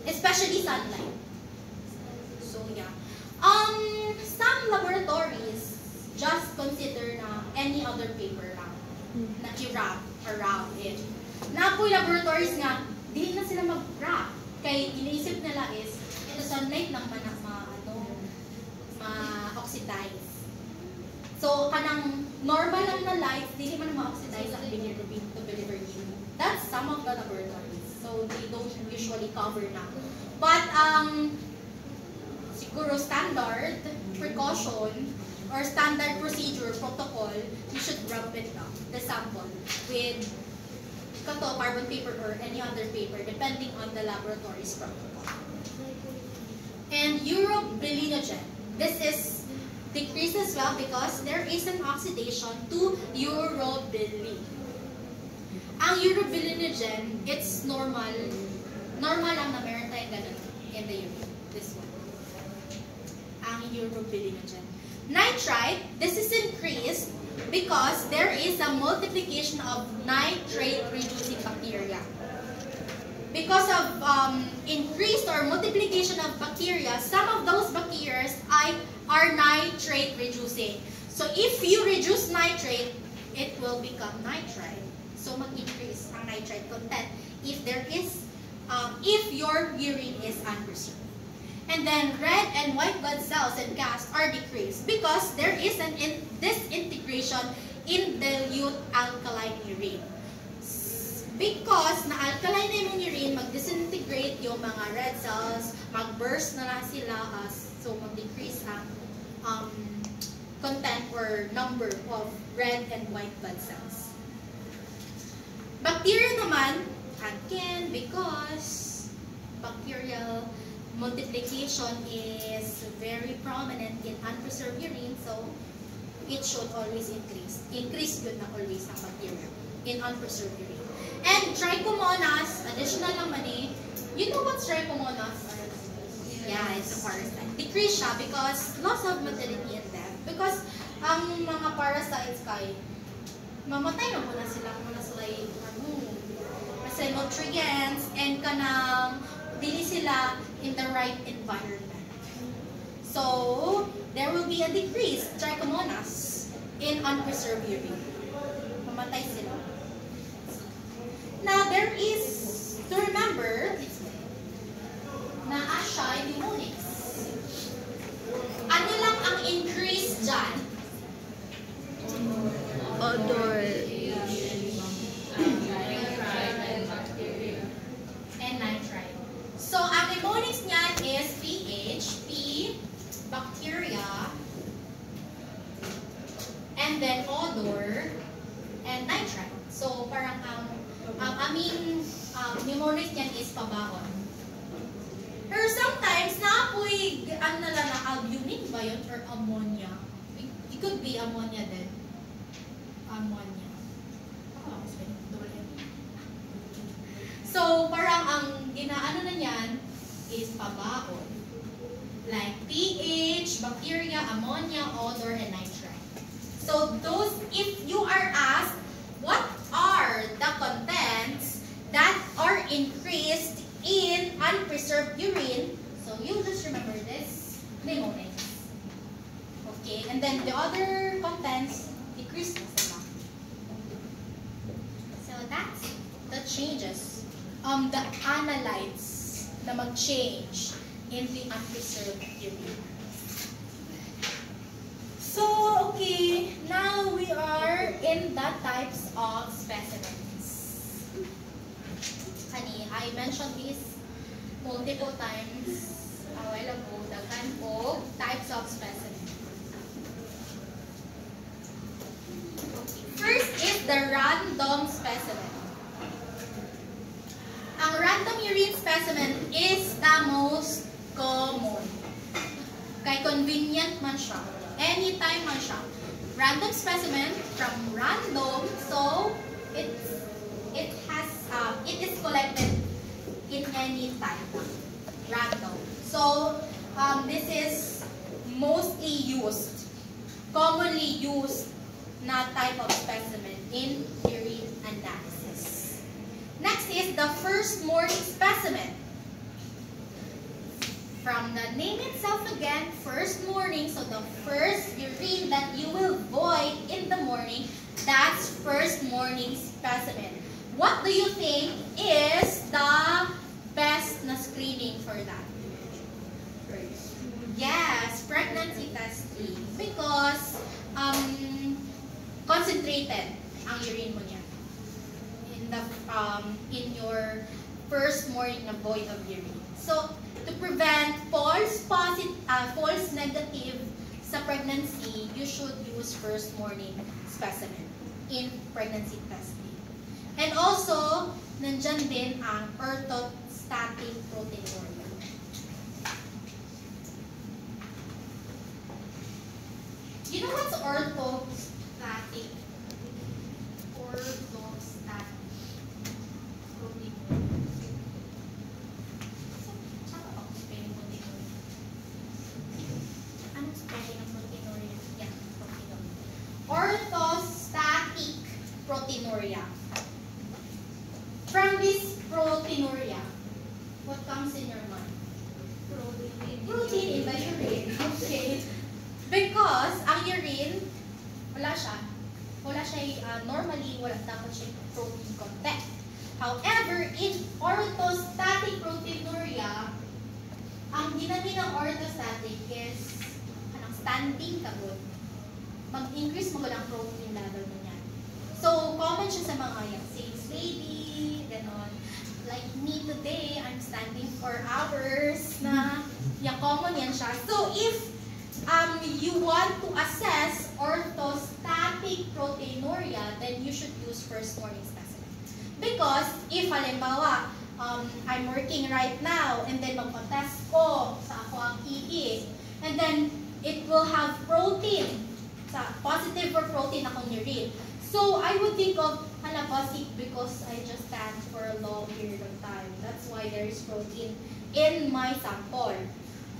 Especially sunlight. So, yeah. Some laboratories just consider na any other paper lang na i-wrap around it. Na po laboratories nga, di na sila mag-wrap. Kay iniisip nila is, ito sunlight lang ma-oxidize. So, kanang normal lang na light, hindi man ma-oxidize ang bilirubin to biliverdin. That's some of the laboratories. So, they don't usually cover na. But, siguro standard precaution or standard procedure, protocol, you should wrap it up, the sample, with carbon paper or any other paper depending on the laboratory's protocol. And urobilinogen. This is decreased as well because there is an oxidation to urobilin. Ang urobilinogen, it's normal. Normal lang na meron tayong ganun in the urine. This one. Ang urobilinogen. Nitrite, this is increased because there is a multiplication of nitrate-reducing bacteria. Because of increased or multiplication of bacteria, some of those bacteria are nitrate-reducing. So if you reduce nitrate, it will become nitrite. So mag-increase ang nitrite content if there is, if your urine is unpreserved. And then red and white blood cells and casts are decreased because there is an disintegration in dilute alkaline urine. Because na alkaline na yung urine, mag-disintegrate yung mga red cells, mag-burst na lang sila, so mag-decrease ang content or number of red and white blood cells. Bacteria naman, again, because bacterial multiplication is very prominent in unpreserved urine, so it should always increase. Increase good na always ang bacteria in unpreserved urine. And Trichomonas, additional naman you know what's Trichomonas? Yeah, it's a parasite. Decrease siya because loss of motility in death. Because ang mga parasites kay mamatay na muna sila kung na sila kasi nutrients and kanang dili sila in the right environment. So, there will be a decrease trichomonas in unpreserved urine. Mamatay sila. Now, there is to remember na siya pneumonics. Ano lang ang increase dyan? Odor. And nitrite. So, ang mnemonics niyan is pH, P, bacteria, and then odor, and nitrite. So, parang ang aming mnemonics niyan is pabaon. Pero sometimes, naapoy, ano na lang, albumin ba yun? Or ammonia? It could be ammonia din. Ammonia. So, parang ang ginaano na niyan is pabaon. Like pH, bacteria, ammonia, odor, and nitrite. So, those, if you are asked, what are the contents that are increased in unpreserved urine, so you just remember this mnemonics. Okay, and then the other contents decrease na sila. So that's the changes. The analytes na mag-change in the unpreserved urine. So, okay, now we are in the types of specimens. Honey, I mentioned this multiple times a while ago, the kind of types of specimens. Okay. First is the random specimen. Ang random urine specimen is the most common. Kay convenient man siya. Anytime man siya. Random specimen from random, so it is collected in any type. Random. So this is mostly used, commonly used na type of specimen in urine analysis. Next is the first morning specimen. From the name itself again, first morning, so the first urine that you will void in the morning, that's first morning specimen. What do you think is the best na screening for that? Yes, pregnancy testing. Because concentrated ang urine mo niya in your first morning na void of urine. So, to prevent false negative sa pregnancy, you should use first morning specimen in pregnancy testing. And also, nandyan din ang orthostatic proteinuria. You know what's orthostatic? Orthostatic proteinuria. Anong spelling ng proteinuria? Yeah, proteinuria. Orthostatic proteinuria. From this proteinuria, what comes in your mind? Protein in the urine. Okay. Because ang urine, wala siya. Normally, wala dapat siya protein content. However, in orthostatic proteinuria, ang ginamit ng orthostatic is standing kagod. Mag-increase mo ang protein level mo niyan. So, common siya sa mga yung sales lady, ganon. Like me today, I'm standing for hours na common yan siya. So, if you want to assess orthostatic proteinuria, then you should use first morning specimen. Because, if halimbawa, I'm working right now, and then magpa-test ko sa ako ang EE, and then it will have protein, positive for protein akong urine. So, I would think of halabasik because I just stand for a long period of time. That's why there is protein in my sample.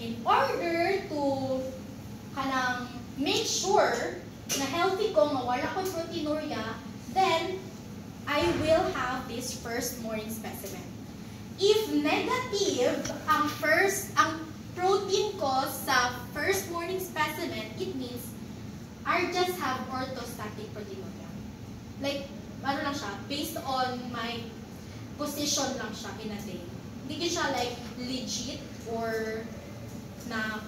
In order to make sure na healthy ko, mawala ko proteinuria, then I will have this first morning specimen. If negative ang protein ko sa first morning specimen, it means I just have orthostatic proteinuria. Like, ano lang siya, based on my position lang siya in a day. Hindi siya like legit or na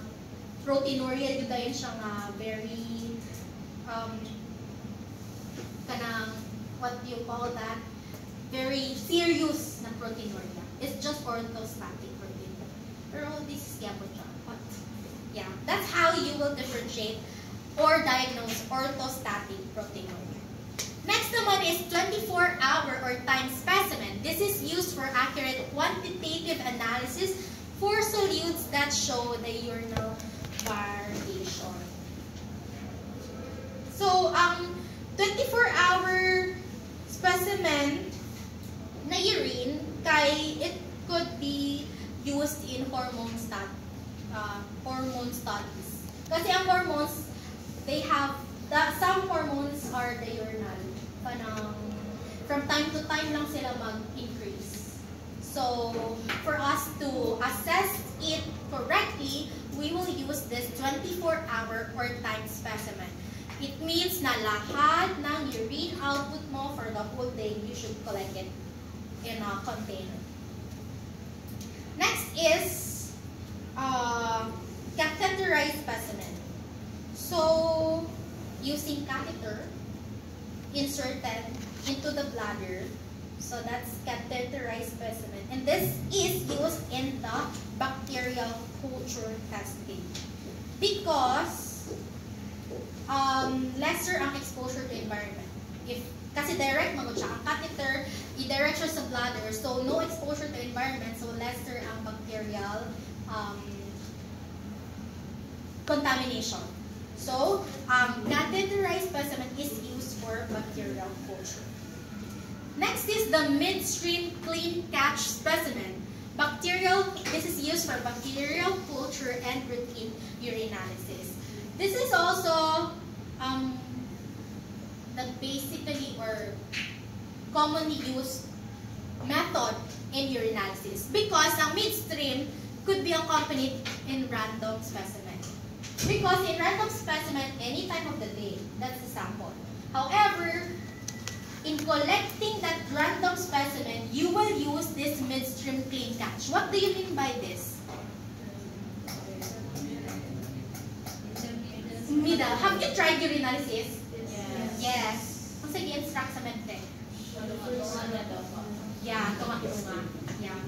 proteinuria, yun dahil siya nga very, kanang, what do you call that? Very serious na proteinuria. It's just orthostatic proteinuria. Pero this is yapon siya. But, yeah, that's how you will differentiate or diagnose orthostatic proteinuria. Next naman is 24-hour or time specimen. This is used for accurate quantitative analysis for solutes that show the urinal variation. So, 24-hour specimen na urine, it could be used in hormone studies. Kasi ang hormones, they have, some hormones are diurnal. From time to time lang sila mag-increase. So, for us to assess it correctly, we will use this 24-hour or time specimen. It means na lahat ng urine output mo for the whole day, you should collect it in a container. Next is catheterized specimen. So, using catheter inserted into the bladder, so that's catheterized specimen. And this is used in the bacterial culture testing because lesser ang exposure to environment. Kasi direct magod siya, ang catheter, i-direct siya sa bladder, so no exposure to environment, so lesser ang bacterial contamination. So, catheterized specimen is used for bacterial culture. Next is the midstream clean catch specimen. This is used for bacterial culture and routine urinalysis. This is also the basically or commonly used method in urinalysis because ang midstream could be accompanied in random specimen. Because in random specimen, any time of the day, that's the sample. However, in collecting that random specimen, you will use this midstream clean catch. What do you mean by this? Mida, have you tried urinalysis? Yes. Kung sige, instruct sa medtech. Yeah, tunga-tunga. Yeah.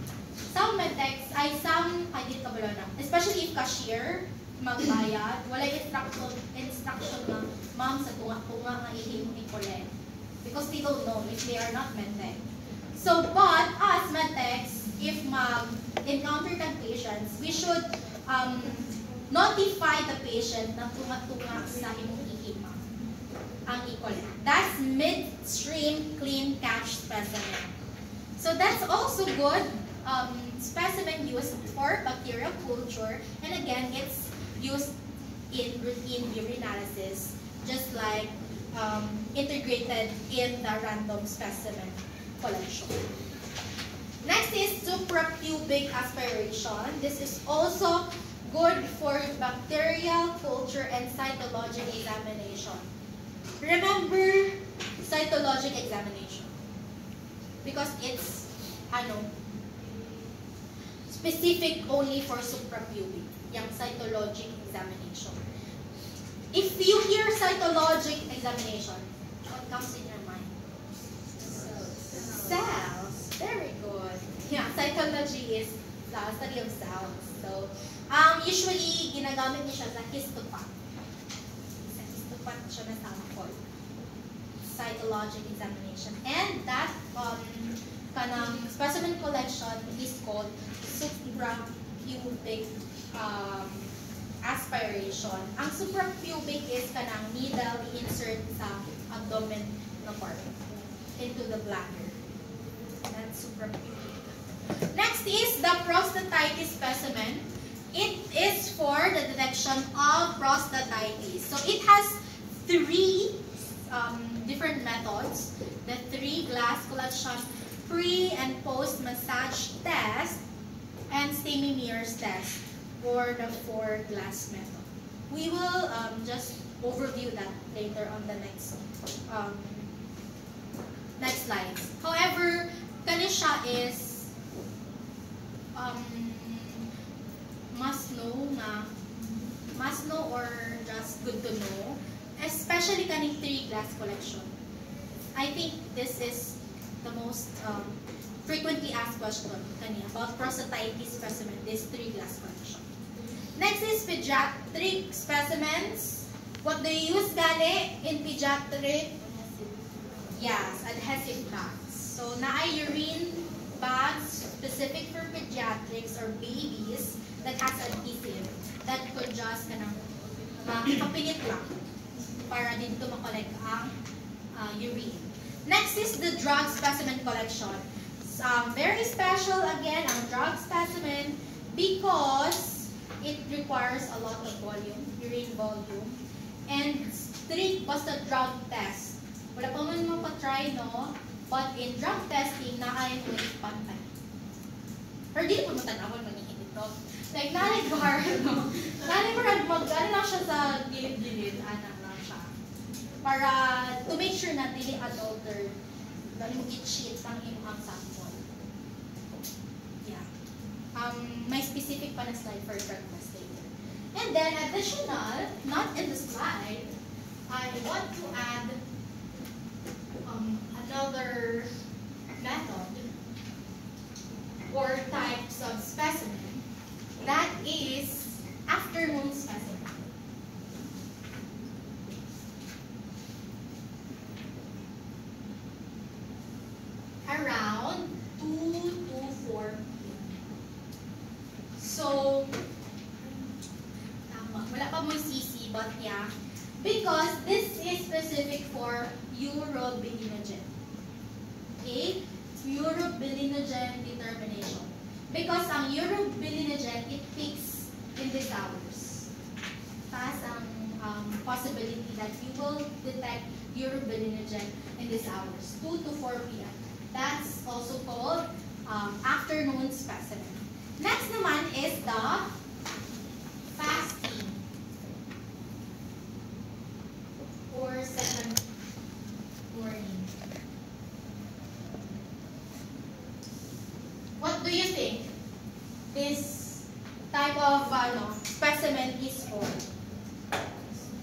Some medtechs, some dito kabalo na. Especially if cashier, magbayad, wala instruction na, ma'am, sa tunga-tunga nga ihimong i-collect. Because they don't know if they are not medtech. So, but as medtechs, if mag-encounter kang patients, we should notify the patient na tunga-tunga sa imong ihima ang i-collect. That's midstream clean catch specimen. So that's also good specimen used for bacterial culture, and again, it's used in routine urinalysis, just like integrated in the random specimen collection. Next is suprapubic aspiration. This is also good for bacterial culture and cytologic examination. Remember cytologic examination because it's specific only for suprapubic, yung cytologic examination. If you hear cytologic examination, what comes in your mind? Cells. Very good. Yeah, cytology is the study of cells. So, usually, ginagamit niya siya sa histopath. Sa histopath siya na sample. Cytologic examination. And that specimen collection is called suprapubic aspiration. Ang suprapubic is kanang needle i-insert sa abdomen na part into the bladder. That's suprapubic. Next is the prostatitis specimen. It is for the detection of prostatitis. So it has three different methods. The 3 glass collection, pre and post massage test, and STEMI mirrors test for the 4 glass method. We will just overview that later on the next slides. However, kani siya is must know or just good to know, especially kaning 3 glass collection. I think this is the most frequently asked question kani about prostatitis specimen, this 3 glass collection. Next is pediatric specimens. What do you use gani in pediatric? Yes, adhesive bags. So naay urine bags specific for pediatrics or babies that has adhesive that could just kapilit lang para dito makolek ang urine. Next is the drug specimen collection. Very special again ang drug specimen because it requires a lot of volume, urine volume, and strict basta drug test. Wala pa man mo pa-try, no? But in drug testing, naay mo pantay. Pero di mo matanawon magiging ito. Like, naay bar, no? Naay bar, mag-ano lang siya sa gilid-gilid, anak lang siya. Para to make sure na dili adulter, dali mo i-cheat ang imang sample. Yeah. May specific pa na slide for drug test later. And then, additional, not in the slide, I want to add another method or types of specimen, that is afternoon specimen. Around 2 to 4 p.m. So, wala pa mo CC, but yeah, because this is specific for urobilinogen. Okay? Urobilinogen determination. Because ang urobilinogen, it peaks in these hours. Taas ang possibility that you will detect urobilinogen in these hours, 2 to 4 p.m. That's also called afternoon specimen. Next naman is the fasting or second morning. What do you think this type of specimen is for?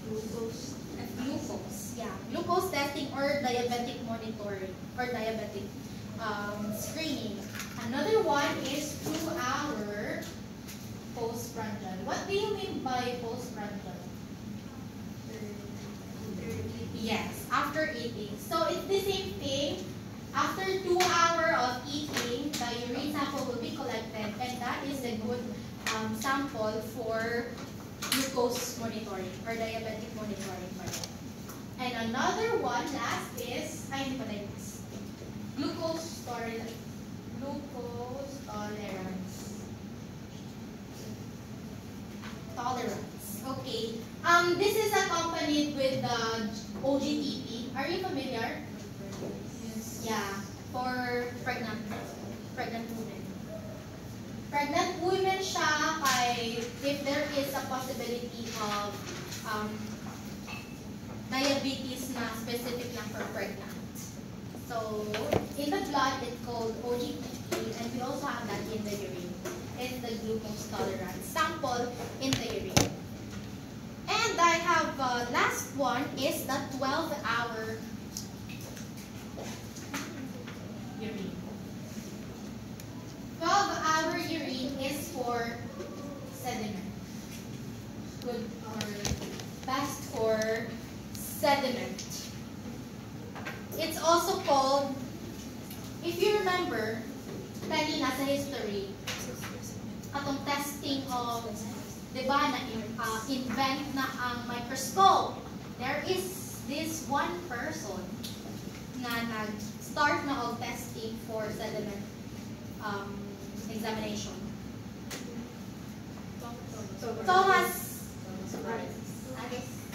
Glucose. Yeah, glucose testing or diabetic monitoring or diabetic screening. Another one is 2-hour postprandial. What do you mean by postprandial? Yes, after eating. So it's the same thing. After 2 hours of eating, the urine sample will be collected, and that is a good sample for glucose monitoring or diabetic monitoring. And another one last is, glucose tolerance. Glucose tolerance. Okay. This is accompanied with the OGTP. Are you familiar? Yes. Yeah. For pregnant women. Pregnant women siya kay if there is a possibility of diabetes na specific lang for pregnant. So, in the blood, it's called OGTP, and we also have that in the urine. It's the glucose tolerance sample in the urine. And I have last one is the 12-hour urine. 12-hour urine is for sediment. Good or best for sediment. It's also called, if you remember, kanina sa history, atong testing of, diba, na-invent na ang microscope. There is this one person na nag-start na of testing for sediment examination. Thomas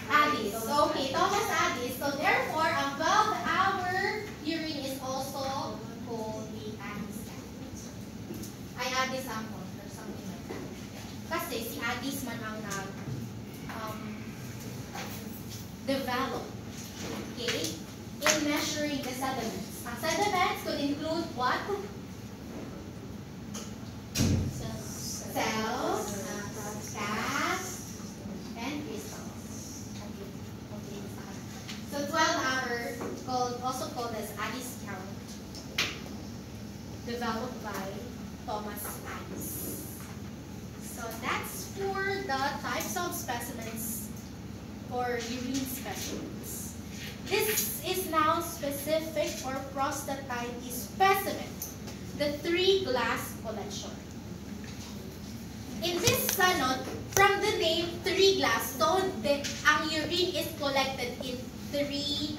Addis. Okay, Thomas Addis. So therefore, ang 12-hour urine is also called the Addis count. Ay, Addis sample or something like that. Kasi si Addis man ang develop, okay, in measuring the sediments. Ang sediments could include what? Cells, cast, and crystals. Okay. So 12-hour, also called as Addis count, developed by Thomas Addis. So that's for the types of specimens or urine specimens. This is now specific or prostatitis specimen, the 3-glass collection. In this sanod, from the name 3-glass, so ang urine is collected in 3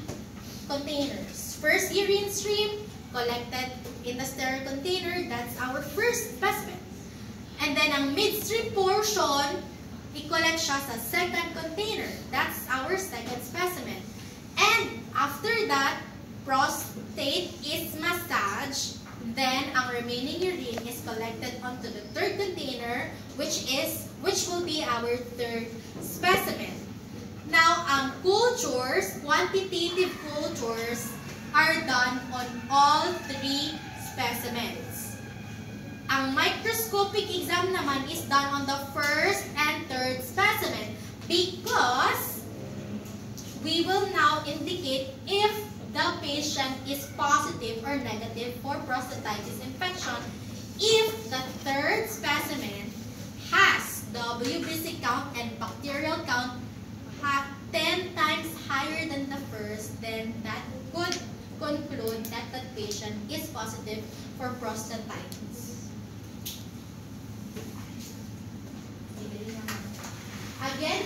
containers. First urine stream, collected in the sterile container, that's our first specimen. And then ang midstream portion, i-collect siya sa second container. That's our second specimen. And after that, prostate is massaged. Then ang remaining urine is collected onto the third container, which will be our third specimen. Now, ang cultures, quantitative cultures, are done on all 3 specimens. Ang microscopic exam naman is done on the first and third specimen because we will now indicate if the patient is positive or negative for prostatitis infection if the third specimen has WBC count and bacterial count 10 times higher than the first, then that could conclude that the patient is positive for prostatitis. Again,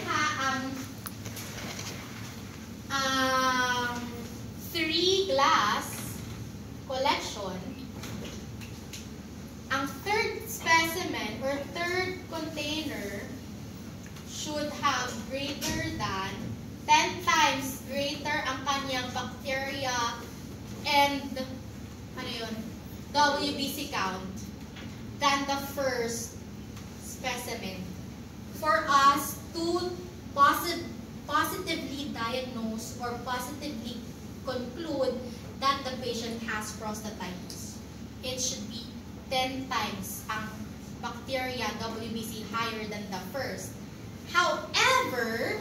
3-glass collection, ang third specimen or third container should have greater than 10 times greater ang kanyang bacteria and WBC count than the first specimen for us to positively diagnose or positively conclude that the patient has prostatitis. It should be 10 times ang bacteria WBC higher than the first. However,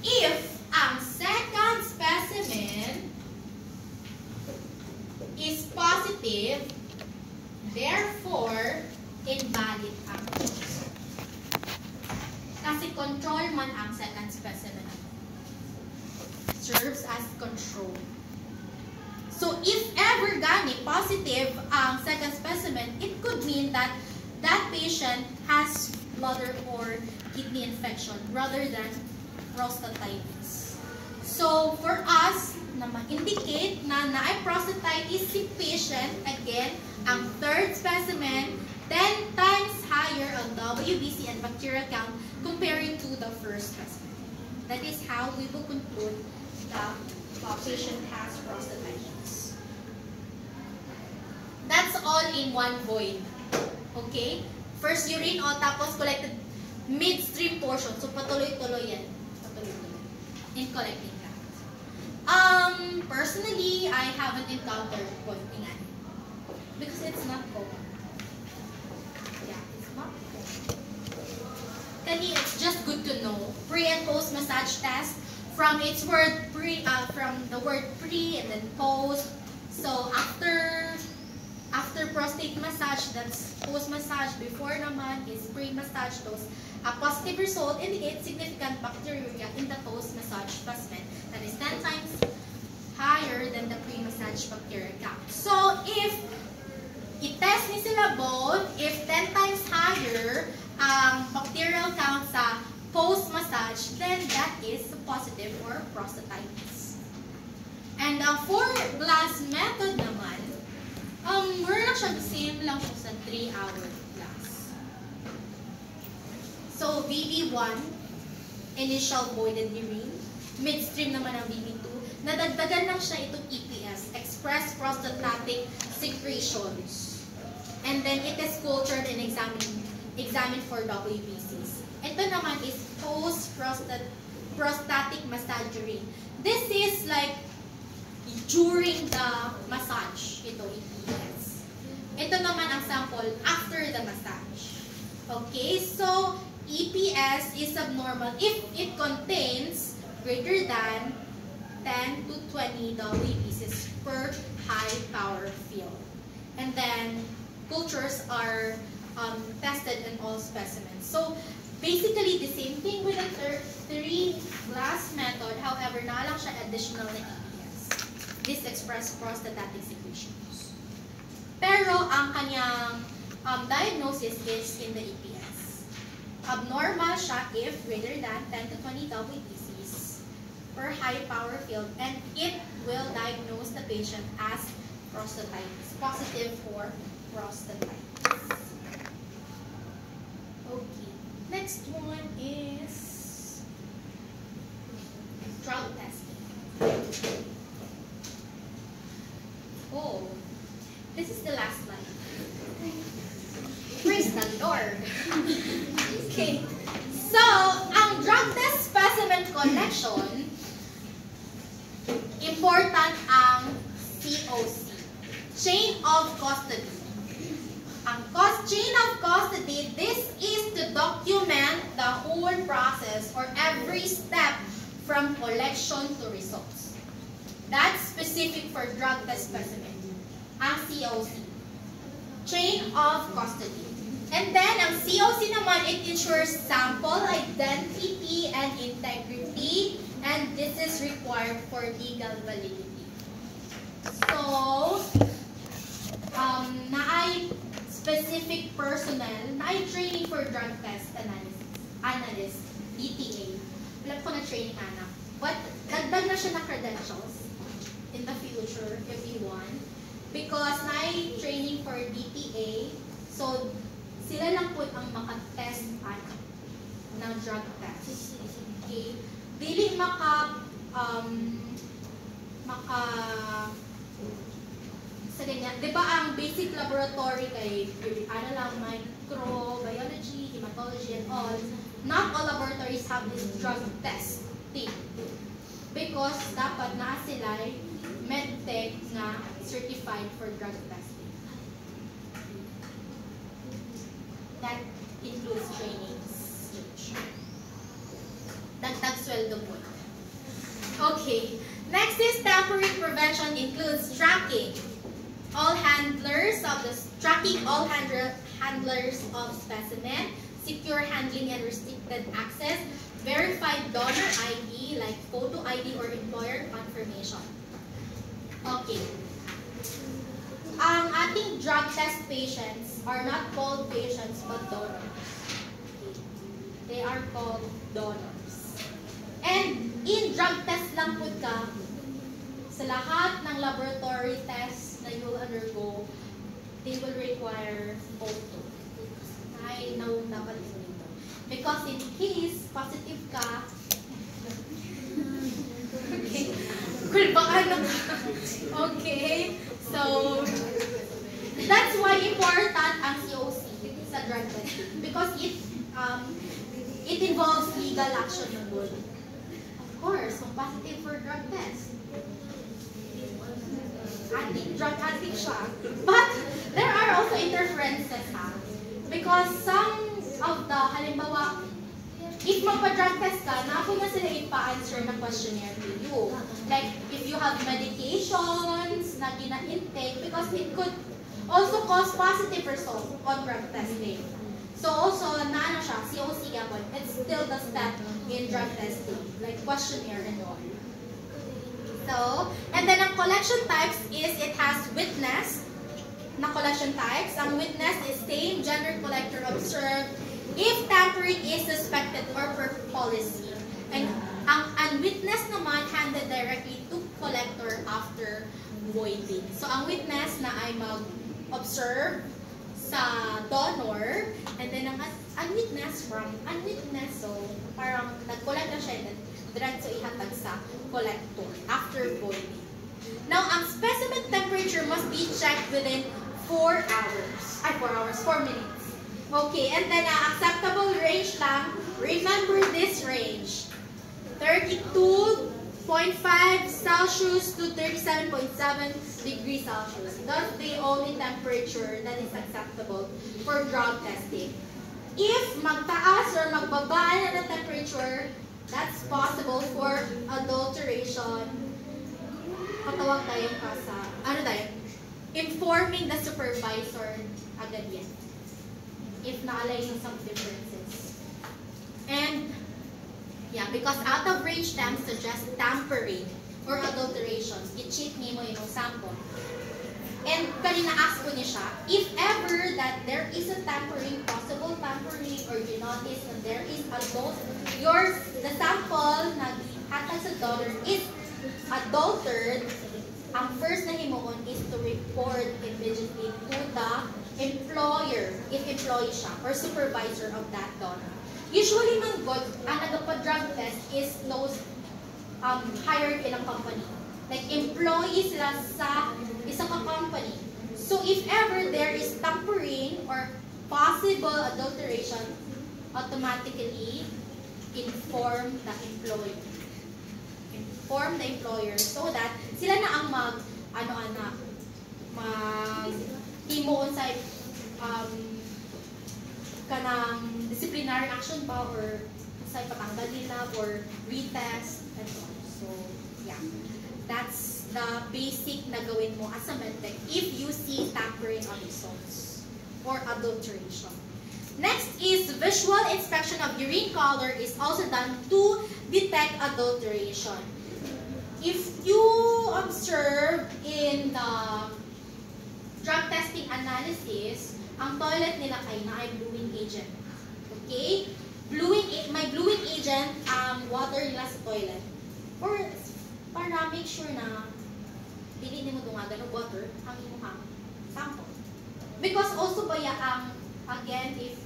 if ang second specimen is positive, therefore, invalid ang case. Kasi control man ang second specimen. Serves as control. So, if ever gani positive ang second specimen, it could mean that that patient has bladder or kidney infection rather than prostatitis. So, for us na ma-indicate na na-ay prostatitis si patient, again, ang third specimen, 10 times higher ang WBC and bacterial count comparing to the first specimen. That is how we will conclude that the patient has prostatitis. That's all in one void. Okay? First urine o tapos collected midstream portion. So, patuloy-tuloy yan. Patuloy-tuloy. In collecting that. Personally, I haven't encountered pointing at it. Because it's not common. Yeah, it's not common. Kani, it's just good to know. Pre and post massage test. From its word from the word pre and then post. So, after prostate massage, that's post-massage. Before naman is pre-massage dose. A positive result indicates significant bacteriuria in the post-massage specimen. That is 10 times higher than the pre-massage bacteria count. So, if i-test ni sila both, if 10 times higher ang bacterial count sa post-massage, then that is positive for prostatitis. And for glass method naman, we're lang siya, same lang siya sa 3-hour class. So, VB1, initial voided urine. midstream naman ang BB2, nadagdagan lang siya itong EPS, express prostatatic secretions. And then it is cultured and examined for WBCs. Ito naman is post-prostatic massagery. This is like during the massage, ito EPS. Ito naman ang sample after the massage. Okay, so EPS is abnormal if it contains greater than 10 to 20 WBCs per high power field. And then cultures are tested in all specimens. So basically the same thing with the 3-glass method, however, na lang siya additional na EPS. This express prostatatic secretions. Pero ang kanyang diagnosis is in the EPS. Abnormal siya if greater than 10 to 20 WBCs per high power field, and it will diagnose the patient as prostatitis, positive for prostatitis. Okay, next one is drug testing. Oh, this is the last slide. Praise the Lord. Okay. So, ang drug test specimen collection, important ang COC, chain of custody. Ang chain of custody, this is to document the whole process or every step from collection to results. That's specific for drug test specimen. Ang COC, chain of custody. And then, ang COC naman, it ensures sample identity and integrity, and this is required for legal validity. So, naay specific personnel, naay training for drug test analyst, DTA. Wala ko na training anak. But, dagdag na siya na credentials in the future if you want. Because naay training for DTA, so, sila lang po ang maka-test ng drug test. Okay? Dili sa ganyan. Di ba ang basic laboratory kay microbiology, hematology, and all, not all laboratories have this drug testing. Because dapat na sila medtech na certified for drug testing. That includes trainings. Dagdag sweldo po. Okay. Next is tampering prevention includes tracking all handlers of specimen, secure handling and restricted access, verified donor ID like photo ID or employer confirmation. Okay. Ang ating drug test patients are not called patients but donors. They are called donors. And in drug test lang po ka, sa lahat ng laboratory tests na you will undergo, they will require photo. Ay, no, dapat ito nito. Because in case positive ka, okay, okay, so, that's why important ang COC sa drug testing because it involves legal action na good. Of course, kung positive for drug test, drug addict siya. But there are also interferences because some of the, halimbawa, if magpa-drug test ka, napo na sila ipa-answer na questionnaire to you. Like, if you have medications na gina-intake, because it could also cause positive results on drug testing. So also, naano siya, COC yapon, it's still the step in drug testing, like questionnaire and all. So, and then ang collection types is, it has witness na collection types. Ang witness is same gender collector observed if tampering is suspected or per policy. And ang unwitness naman handed directly to collector after voiding. So, ang witness na ay mag-observe sa donor, and then ang unwitness from unwitness, so parang nag-collect na siya, diretso ihatag sa collector after boiling. Now, ang specimen temperature must be checked within 4 minutes. Okay, and then acceptable range lang, remember this range. 32.5 Celsius to 37.7 degrees Celsius. That's the only temperature that is acceptable for drug testing. If magtaas or magbaba na ng temperature, that's possible for adulteration. Patawag tayo ka sa, informing the supervisor agad yan. If naalay yung some differences. And, yeah, because out of range temps suggest tampering or adulteration. I-cheat niyo mo yung sample. And kanina ask ko niya siya, if ever that there is a tampering, possible tampering, or you notice that there is the sample na hatag sa daughter is adulterated, ang first na himuon is to report immediately to the employer, if employee siya, or supervisor of that donor. Usually, man God, ang nagpa-drug test is those hired in a company. Like, employees sila sa isang company. So, if ever there is tampering or possible adulteration, automatically inform the employee. Inform the employer so that sila na ang mag-imoon sa kanang disciplinary action ba or sa patanggal nila or retest and so on. So, yeah. That's the basic na gawin mo as a medtech if you see tampering on results or adulteration. Next is visual inspection of urine color is also done to detect adulteration. If you observe in the drug testing analysis, ang toilet nila ay bluing agent. Okay? May bluing agent ang water nila sa toilet. Or para make sure na dili nimo dungagan og water ang imong sample. Because also baya again if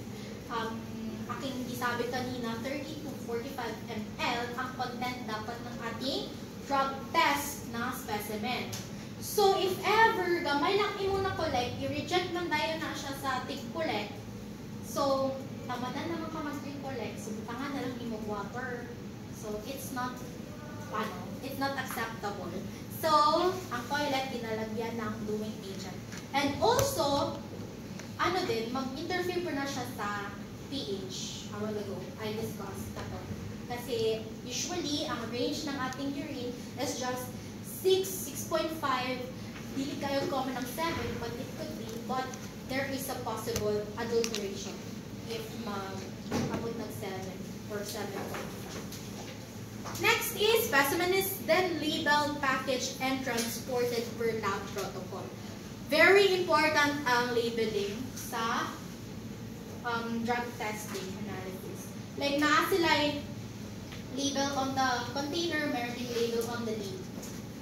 aking gisabi kanina 30 to 45 ml ang content dapat ng ating drug test na specimen. So, if ever, gamay lang imo na collect, i-reject man dayo na siya sa tig-collect. So, tamadan naman ka mag-collect. So, butangan na lang imo water. So, it's not acceptable. So, ang toilet, ginalagyan ng bluing agent. And also, mag-interfere po na siya sa pH. A while ago, I discussed that. Kasi usually, ang range ng ating urine is just 6.5. Dili kayo common ng 7, but it could be. But there is a possible adulteration if abot ng 7 or 7.5. Next is, specimen is then labeled, packaged, and transported per lab protocol. Very important ang labeling sa drug testing analysis. Like, naa sila label on the container, meron din label on the lid.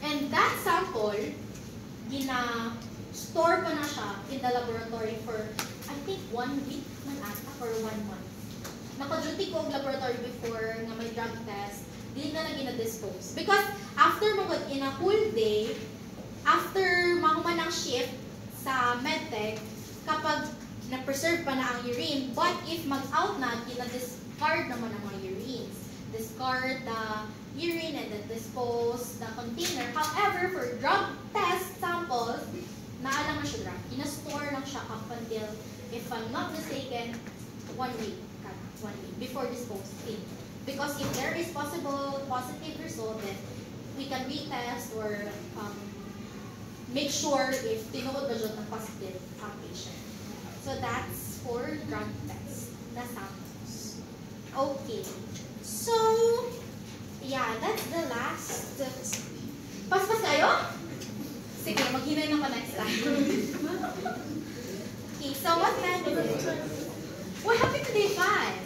And that sample, gina-store pa na siya in the laboratory for, I think, 1 week man ata or 1 month. Naka-duty ko ang laboratory before nga may drug test, di na gina-dispose. Because after in a whole day, after mahuman ang shift sa medtech, kapag na-preserve pa na ang urine, but if mag-out na, gina-discard naman ang mga urines. Discard the urine and then dispose the container. However, for drug test samples, naalang na siya drug. Ina-store lang siya up until, if I'm not mistaken, 1 week. 1 week before disposing. Because if there is possible positive result, then we can retest or make sure if tinuod ba dyan ng positive ang patient. So that's for drug test na samples. Okay. So, yeah, that's the last. Paspas kayo? Sige, maghinay na ko next time. Okay, so what time is it? What happened to day 5?